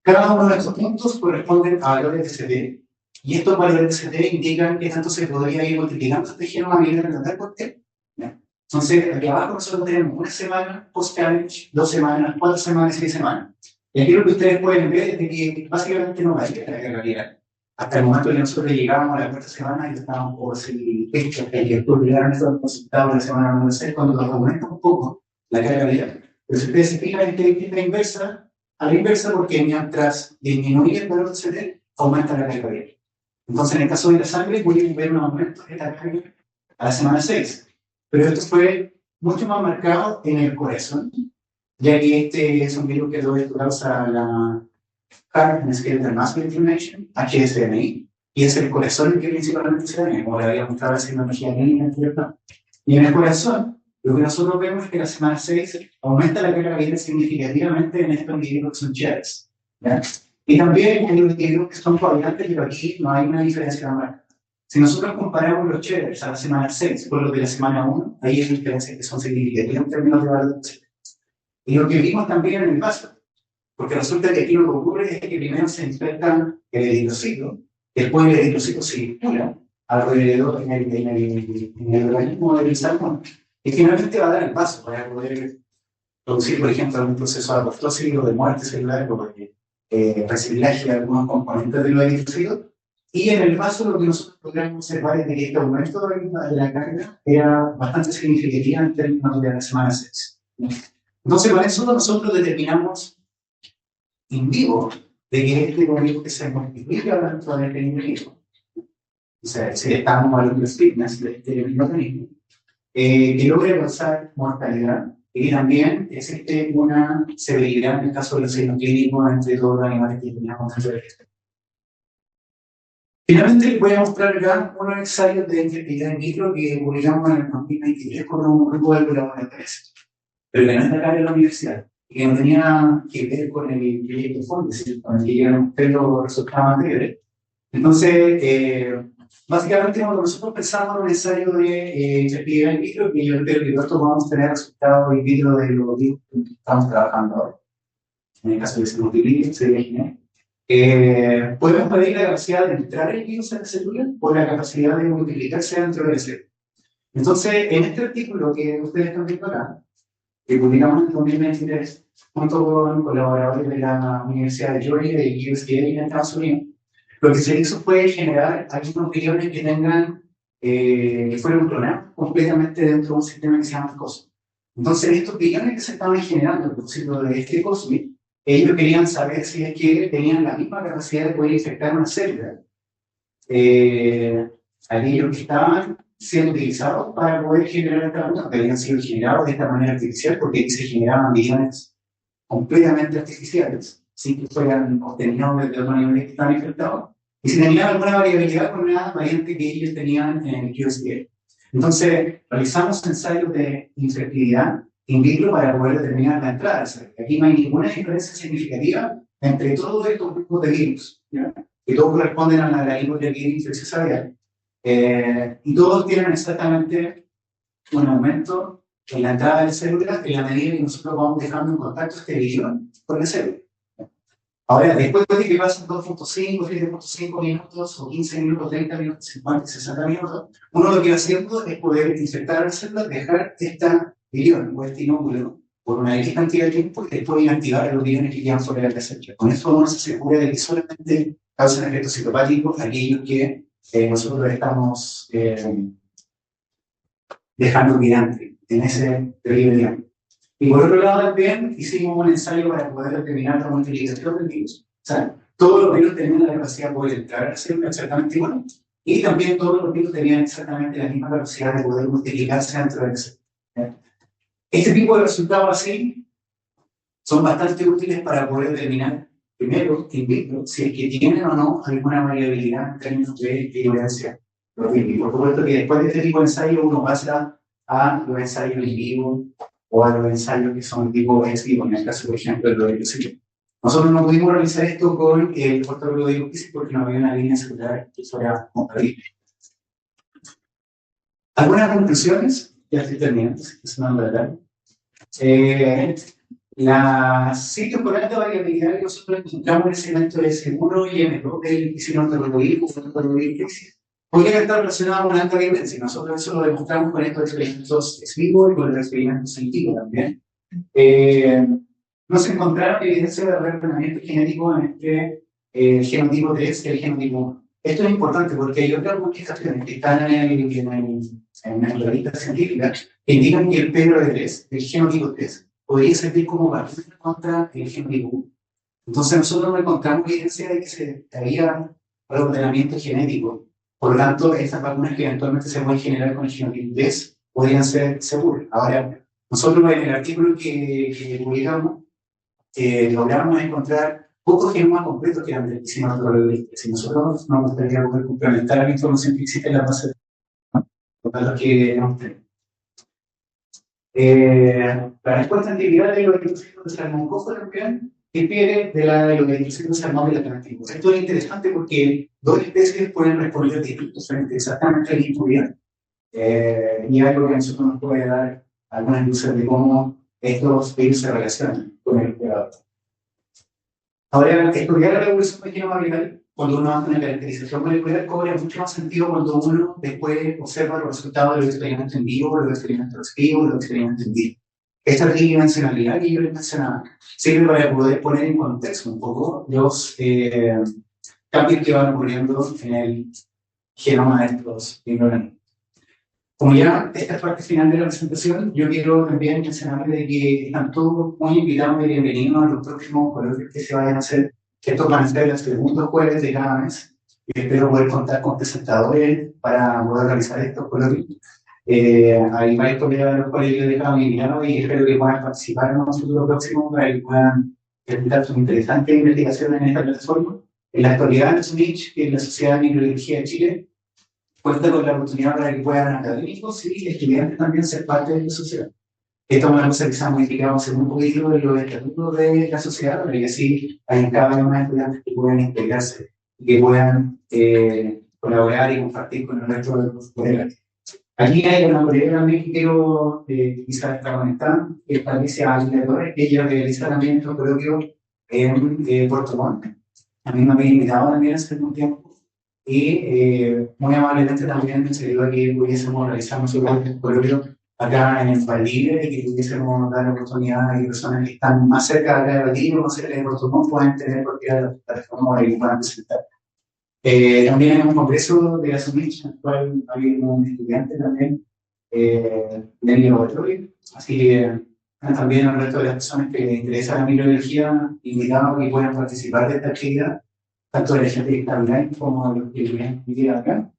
cada uno de estos puntos corresponden a valores de CT, y estos valores de CT indican que tanto se podría ir multiplicando este genoma a nivel de por T. Entonces, aquí abajo nosotros tenemos una semana post-challenge, 2 semanas, 4 semanas, 6 semanas. Y aquí lo que ustedes pueden ver es que básicamente no varía la carga. Hasta el momento que nosotros llegamos a la 4ª semana y estábamos por seguir esto, que publicaron estos resultados de la semana número 6, cuando nos aumenta un poco la carga viral. Pero si ustedes se fijan en que es la inversa, a la inversa, porque mientras disminuye el valor de CT, aumenta la carga viral. Entonces, en el caso de la sangre, pueden ver un aumento de la carga a la semana 6. Pero esto fue mucho más marcado en el corazón, ya que este es un virus que causa la Heart and Skeletal Muscle Inflammation, HSMI, y es el corazón el que principalmente se daña, como le había mostrado la tecnología clínica anterior. Y en el corazón, lo que nosotros vemos es que la semana 6 aumenta la carga viral significativamente en estos individuos que son cheddars. Y también en los individuos que son cohabitantes, pero aquí no hay una diferencia marcada. Si nosotros comparamos los cheddars a la semana 6 con los de la semana 1, ahí hay diferencias que son significativas en términos de valor de CT. Y lo que vimos también en el vaso, porque resulta que aquí lo que ocurre es que primero se infectan el eritrocito, después el eritrocito se circula alrededor en el organismo del salmón, y finalmente va a dar el paso para poder producir, por ejemplo, algún proceso de apoptosis o de muerte celular, porque reciclaje de algunos componentes de los eritrocitos. Y en el vaso lo que nosotros podríamos observar es que este aumento de la carga era bastante significativa en términos de la semana 6. Entonces, con eso nosotros determinamos en vivo de que este virus que se multiplica dentro del organismo, o sea, si estamos hablando de fitness de este organismo, que logra causar mortalidad, y también existe una severidad en el caso de los signos clínicos entre todos los animales que teníamos dentro del sistema. Finalmente, les voy a mostrar acá unos ensayos de infertilidad in vitro que publicamos en el 2023 con un grupo de colaboradores, pero que no está acá en la universidad, y que no tenía que ver con el proyecto FOND, es decir, con el que llegaron los resultados anteriores. Entonces, básicamente, cuando nosotros pensamos en un ensayo de fertilidad in vitro, que yo creo que nosotros vamos a tener resultados in vitro de los virus que estamos trabajando ahora. En el caso de que se multiplique, se imagina. Podemos medir la capacidad de entrar el virus en la célula o la capacidad de multiplicarse dentro de la célula. Entonces, en este artículo que ustedes están viendo acá, que publicamos en 2023, junto con colaboradores de la Universidad de Georgia y USDA en Estados Unidos, lo que se hizo fue generar algunos viriones que tengan, que fueron clonados completamente dentro de un sistema que se llama COSMI. Entonces, estos viriones que se estaban generando, por cierto, de este COSMI, ellos querían saber si es que tenían la misma capacidad de poder infectar una célula. Aquellos que estaban siendo utilizados para poder generar esta vacuna, que habían sido generados de esta manera artificial, porque se generaban viriones completamente artificiales, sin que fueran obtenidos desde los animales que estaban infectados, y si tenían alguna variabilidad con una variante que ellos tenían en el QSPR. Entonces, realizamos ensayos de infertilidad in vitro para poder determinar la entrada. Aquí no hay ninguna diferencia significativa entre todos estos grupos de virus, ¿ya? Que todos corresponden a la hipotermia infecciosa aviar, y todos tienen exactamente un aumento en la entrada de la célula en la medida que nosotros vamos dejando en contacto este guión con la célula. Ahora, después de que pasan 2.5, 7.5 minutos, o 15 minutos, 30 minutos, 50, 60 minutos, uno lo que va haciendo es poder insertar la célula, dejar esta guión o este inóculo por una X cantidad de tiempo y después inactivar los guiones que quedan fuera de la célula. Con esto uno se asegura de que solamente causan efectos citopáticos aquellos que nosotros estamos dejando mirante en ese terrible tiempo. Y por otro lado también hicimos un ensayo para poder determinar la multiplicación del virus. O sea, todos los virus tenían la capacidad de poder entrar a la célula exactamente igual, y también todos los virus tenían exactamente la misma capacidad de poder multiplicarse dentro de la célula. Este tipo de resultados así son bastante útiles para poder determinar, primero, in vitro, si es que tienen o no alguna variabilidad en términos de virulencia. Y por supuesto que después de este tipo de ensayo uno pasa a los ensayos in vivo o a los ensayos que son tipo ex vivo, en el caso, por ejemplo, de lo de Lucilio. Nosotros no pudimos realizar esto con el protocolo de IUPICI porque no había una línea celular que fuera compatible. ¿Algunas conclusiones? Ya estoy terminando, es una verdad. La sitio con alta variabilidad que nosotros encontramos en ese evento de S1 y M2 del isinoterrorismo podría estar relacionado con alta violencia. Nosotros eso lo demostramos con estos experimentos ex vivo y con los experimentos in vivo también. No se encontraron evidencia de reordenamiento genético en este genotipo 3 y el genotipo 1. Esto es importante porque hay otras publicaciones que están en la revista científica que indican que el PRD3, el genotipo 3, podría servir como vacuna contra el genotipo 1. Entonces nosotros no encontramos evidencia de que se había reordenamiento genético. Por lo tanto, estas vacunas que eventualmente se pueden generar con el genotipo 3 podrían ser seguras. Ahora, nosotros en el artículo que publicamos logramos encontrar pocos genomas completos que eran del isinoterrorismo. Si nosotros nos gustaría poder complementar la información que existe en la base de los que hemos tenido. La respuesta antiviral de los eritrocitos de salmoncojo también difiere de la de los eritrocitos de salmón de la canastico. Esto es interesante porque dos especies pueden responder distintos frente exactamente al mismo virus. Y algo que a nosotros nos puede dar algunas luces de cómo estos virus se relacionan con el cuidado. Ahora, estudiar la revolución del genoma viral cuando uno hace una caracterización molecular cobra mucho más sentido cuando uno después observa los resultados de los experimentos en vivo, los experimentos ex vivo, los experimentos en vivo. Esta tridimensionalidad que yo les mencionaba sirve para poder poner en contexto un poco los cambios que van ocurriendo en el genoma de estos microorganismos. Como ya esta es la parte final de la presentación, yo quiero también mencionarles de que están todos muy invitados y bienvenidos a los próximos coloquios que se vayan a hacer. Estos van a ser los segundos jueves de cada mes y espero poder contar con presentadores para poder realizar estos coloquios. Hay varios colegas de los cuales yo he dejado invitados y espero que puedan participar en un futuro próximo para que puedan presentar sus interesantes investigaciones en esta plataforma. En la actualidad, el SUNICH, que es la Sociedad de Microbiología de Chile, cuenta con la oportunidad para que puedan académicos y estudiantes también ser parte de la sociedad. Esta es una cosa que se ha modificado hace muy poquito de los estatutos de la sociedad, para que así hay cada vez más estudiantes que puedan integrarse y que puedan colaborar y compartir con el resto de los colegas. Aquí hay una colega también que quiero quizás estar conectada, que es Patricia Aguilar, que ella realiza también estos coloquios en Puerto Montt. A mí me había invitado también hace algún tiempo. Y muy amablemente también nos ayudó a que pudiésemos realizar nosotros el coloquio acá en el Valdivia y que pudiésemos dar la oportunidad a que personas que están más cerca de acá de Valdivia o más cerca de Puerto Montt puedan tener cualquiera de las plataformas para que puedan presentar. También en un congreso de la SUNICH, en el cual había un estudiante también del laboratorio, así que también al resto de las personas que les interesa la microbiología, invitados a que puedan participar de esta actividad, tanto de la gente que está online como de los que vienen acá.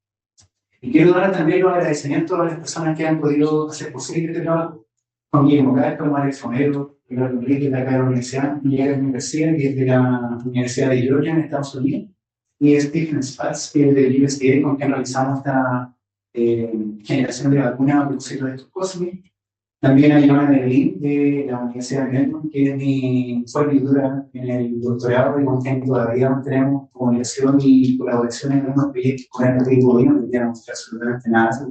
Y quiero dar también los agradecimientos a las personas que han podido hacer posible este trabajo, con Guillermo Castro, Alex Fonero, Pilar Rodríguez de acá de la Universidad, Miguel García, que es de la Universidad de Georgia en Estados Unidos, y Stephen Spatz, que es del USDA, con quien realizamos esta generación de vacunas a propósito de estos cosmos. También a Joana Berlín de la Universidad de Melbourne, que fue mi tutora en el doctorado y con quien todavía mantenemos comunicación y colaboración en algunos proyectos con el Rodrigo Godino, que ya no mostrar absolutamente nada.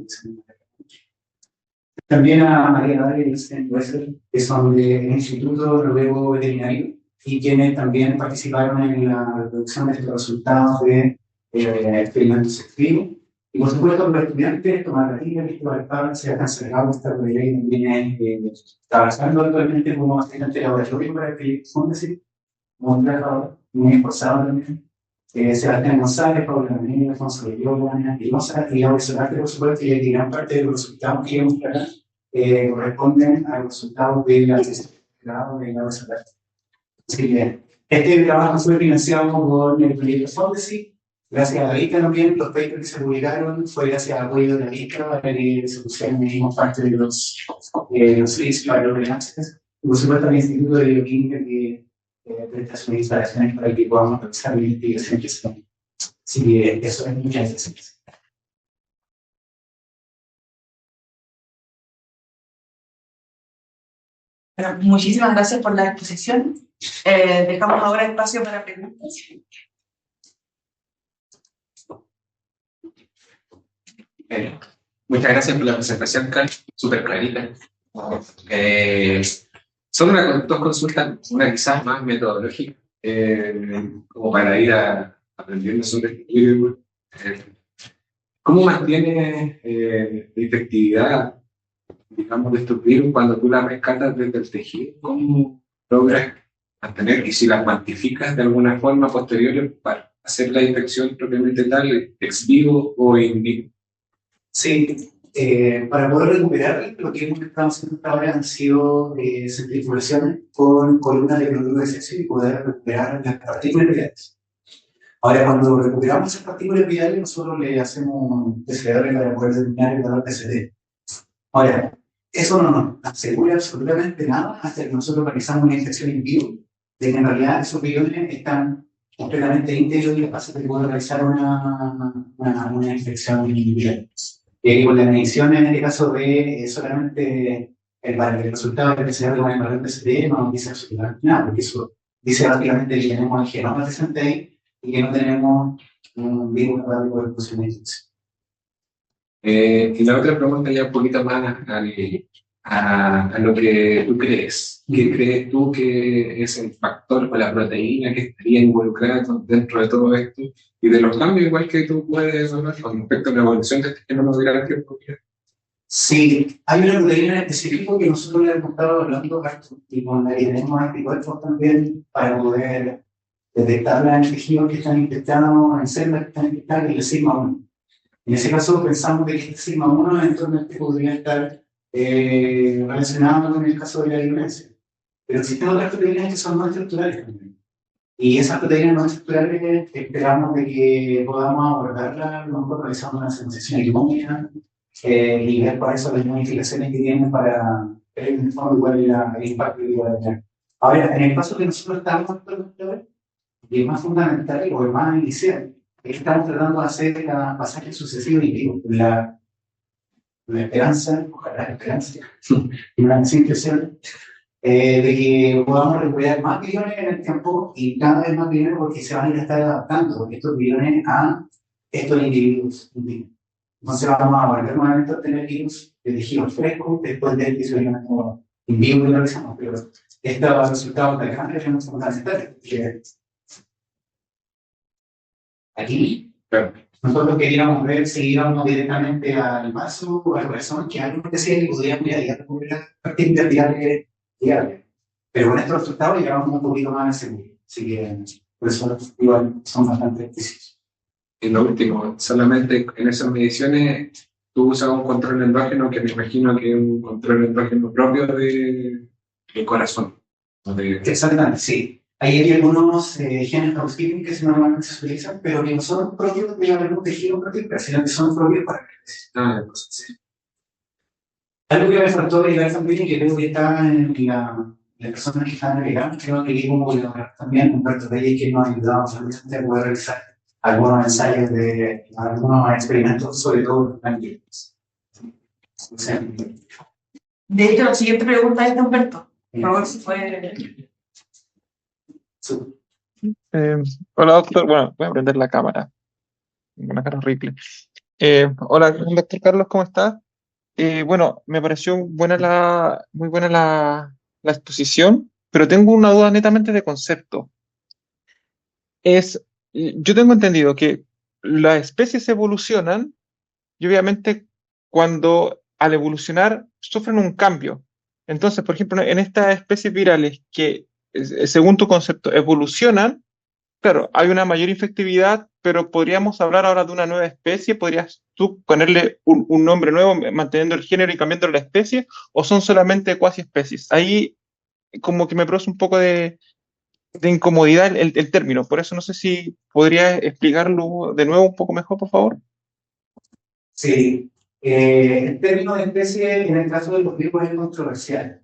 también a María Dávila y Vicente Wessel, que son del Instituto Noruego Veterinario, y quienes también participaron en la producción de estos resultados de experimentos activos. Y por supuesto, los estudiantes, Tomás Ratilla, Cristóbal Pablo, se han encargado de esta ley también trabajando actualmente como asistente de laboratorio para que Fundacy, como un trabajador muy esforzado también. Sebastián González, Pablo Ramírez, Alfonso Loyola, Ana Pilosa y Laura Solarte, por supuesto, y gran parte de los resultados que vamos a mostrar corresponden a los resultados de la tesis de Laura Solarte. Así que este trabajo fue financiado por el proyecto Fondesit. Gracias a la ICA también, los papers que se publicaron fue gracias al apoyo de la ICA para que se pusieran mismo parte de los fees para los freelancers. Y por supuesto el Instituto de Bioquímica que presta sus instalaciones para que podamos realizar la investigación que se hace. Así que eso es muchas gracias. Bueno, muchísimas gracias por la exposición. Dejamos ahora espacio para preguntas. Muchas gracias por la presentación, Carl, súper clarita. Son dos consultas, una quizás más metodológica, como para ir aprendiendo sobre el estudio. ¿Cómo mantiene la efectividad, digamos, de estos virus cuando tú las rescatas desde el tejido? ¿Cómo logras mantener, y si las cuantificas de alguna forma posterior para hacer la infección propiamente tal, ex vivo o in vivo? Sí, para poder recuperar lo que hemos estado haciendo hasta ahora han sido centrifugaciones con columnas de cloruro de cesio y poder recuperar las partículas virales. Ahora, cuando recuperamos esas partículas virales, nosotros le hacemos un PCR para poder determinar el valor de CD. Ahora, eso no nos asegura absolutamente nada hasta que nosotros realizamos una infección in vivo, de que en realidad esos viriones están completamente íntegros y capaces de poder realizar una infección viral. Y con la medición en este caso de solamente el resultado del PCR con el valor de CD no nos dice absolutamente nada, porque eso dice básicamente que tenemos el genoma presente ahí y que no tenemos un virus capaz de poder producir una infección. Y la otra pregunta ya un poquito más a lo que tú crees. ¿Qué crees tú que es el factor o la proteína que estaría involucrada dentro de todo esto? Y de los cambios igual que tú puedes hablar con respecto a la evolución de este genoma viral que ocurrió. Sí, hay una proteína en específico que nosotros le hemos estado hablando y con la que tenemos anticuerpos también para poder detectarla en tejidos que están infectados, en células que están infectadas, que es el sigma 1. En ese caso pensamos que este sigma 1 eventualmente podría estar relacionado con el caso de la violencia. Pero existen otras proteínas que son no estructurales también. Y esas proteínas no estructurales esperamos de que podamos abordarlas luego realizando una secuenciación económica y ver cuáles son las modificaciones que tienen para ver en el fondo cuál es el impacto que puede tener. Ahora, en el paso que nosotros estamos actualmente, y el más fundamental o el más inicial, es que estamos tratando de hacer cada pasaje sucesivo y vivo. La esperanza, ojalá la esperanza, y una impresión de que podamos recuperar más billones en el tiempo y cada vez más billones porque se van a ir a estar adaptando estos billones a estos individuos. Entonces vamos a volver nuevamente a tener virus de tejidos frescos después del que se viene como in vivo y lo realizamos, pero estos resultados de acá son fundamentales. Aquí, nosotros queríamos ver si íbamos directamente al vaso o al corazón, que algo especial que podríamos ir a recuperar partir de diaria. Pero con estos resultados llegamos un poquito más al seguro. Así que por eso igual son bastante precisos. Y lo último, solamente en esas mediciones tú usas un control endógeno que me imagino que es un control endógeno propio del corazón. Exactamente, sí. Hay algunos genes housekeeping que normalmente se utilizan, pero que no son propios de algún tejido particular, sino que son propios para la cosas. Sí. Algo que me faltó agregar también y que creo que está en la persona que está navegando, creo que leí como colaborar también Humberto Reyes, que nos ayudaba a poder realizar algunos ensayos de algunos experimentos, sobre todo en niños. De hecho, la siguiente pregunta es de Humberto. Por favor, si puede. Hola, doctor. Bueno, voy a prender la cámara. Tengo una cara horrible. Hola, doctor Carlos, ¿cómo está? Bueno, me pareció muy buena la exposición, pero tengo una duda netamente de concepto. Yo tengo entendido que las especies evolucionan y obviamente cuando al evolucionar sufren un cambio. Entonces, por ejemplo, en estas especies virales que, según tu concepto, evolucionan, claro, hay una mayor infectividad, pero podríamos hablar ahora de una nueva especie. ¿Podrías tú ponerle un nombre nuevo, manteniendo el género y cambiando la especie? ¿O son solamente cuasi especies? Ahí como que me produce un poco de incomodidad el término. Por eso no sé si podrías explicarlo de nuevo un poco mejor, por favor. Sí, el término de especie en el caso de los virus es controversial,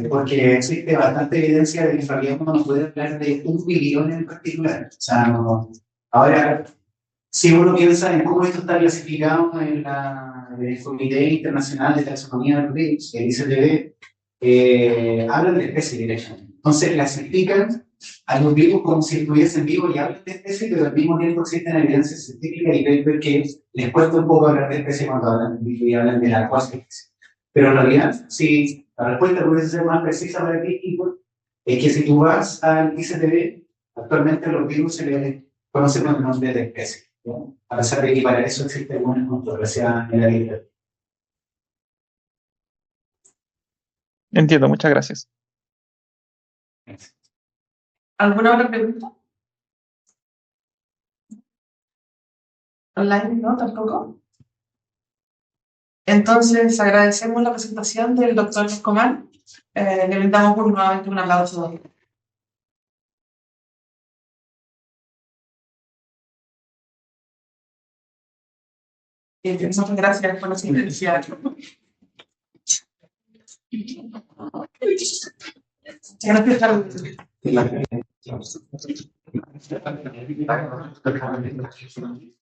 porque existe bastante evidencia de que en realidad uno no puede hablar de un virión en particular. O sea, ahora, si uno piensa en cómo esto está clasificado en el Comité Internacional de Taxonomía de los Virus, el ICTB, hablan de especie directamente. Entonces clasifican a los virus como si estuviesen vivos y hablan de especie, pero al mismo tiempo existen evidencias científicas y paper que les cuesta un poco hablar de especie cuando hablan de virus y hablan de la cuasi especie. Pero en realidad, si la respuesta puede ser más precisa para ti, Igor, es que si tú vas al ICTB, actualmente los virus se les conoce con el nombre de especie, ¿no? A pesar de que para eso existe alguna controversia en la literatura. Entiendo, muchas gracias. ¿Alguna otra pregunta? ¿Online? No, tampoco. Entonces, agradecemos la presentación del doctor Escobar. Le brindamos nuevamente un aplauso. Muchas gracias por la asistencia. Gracias.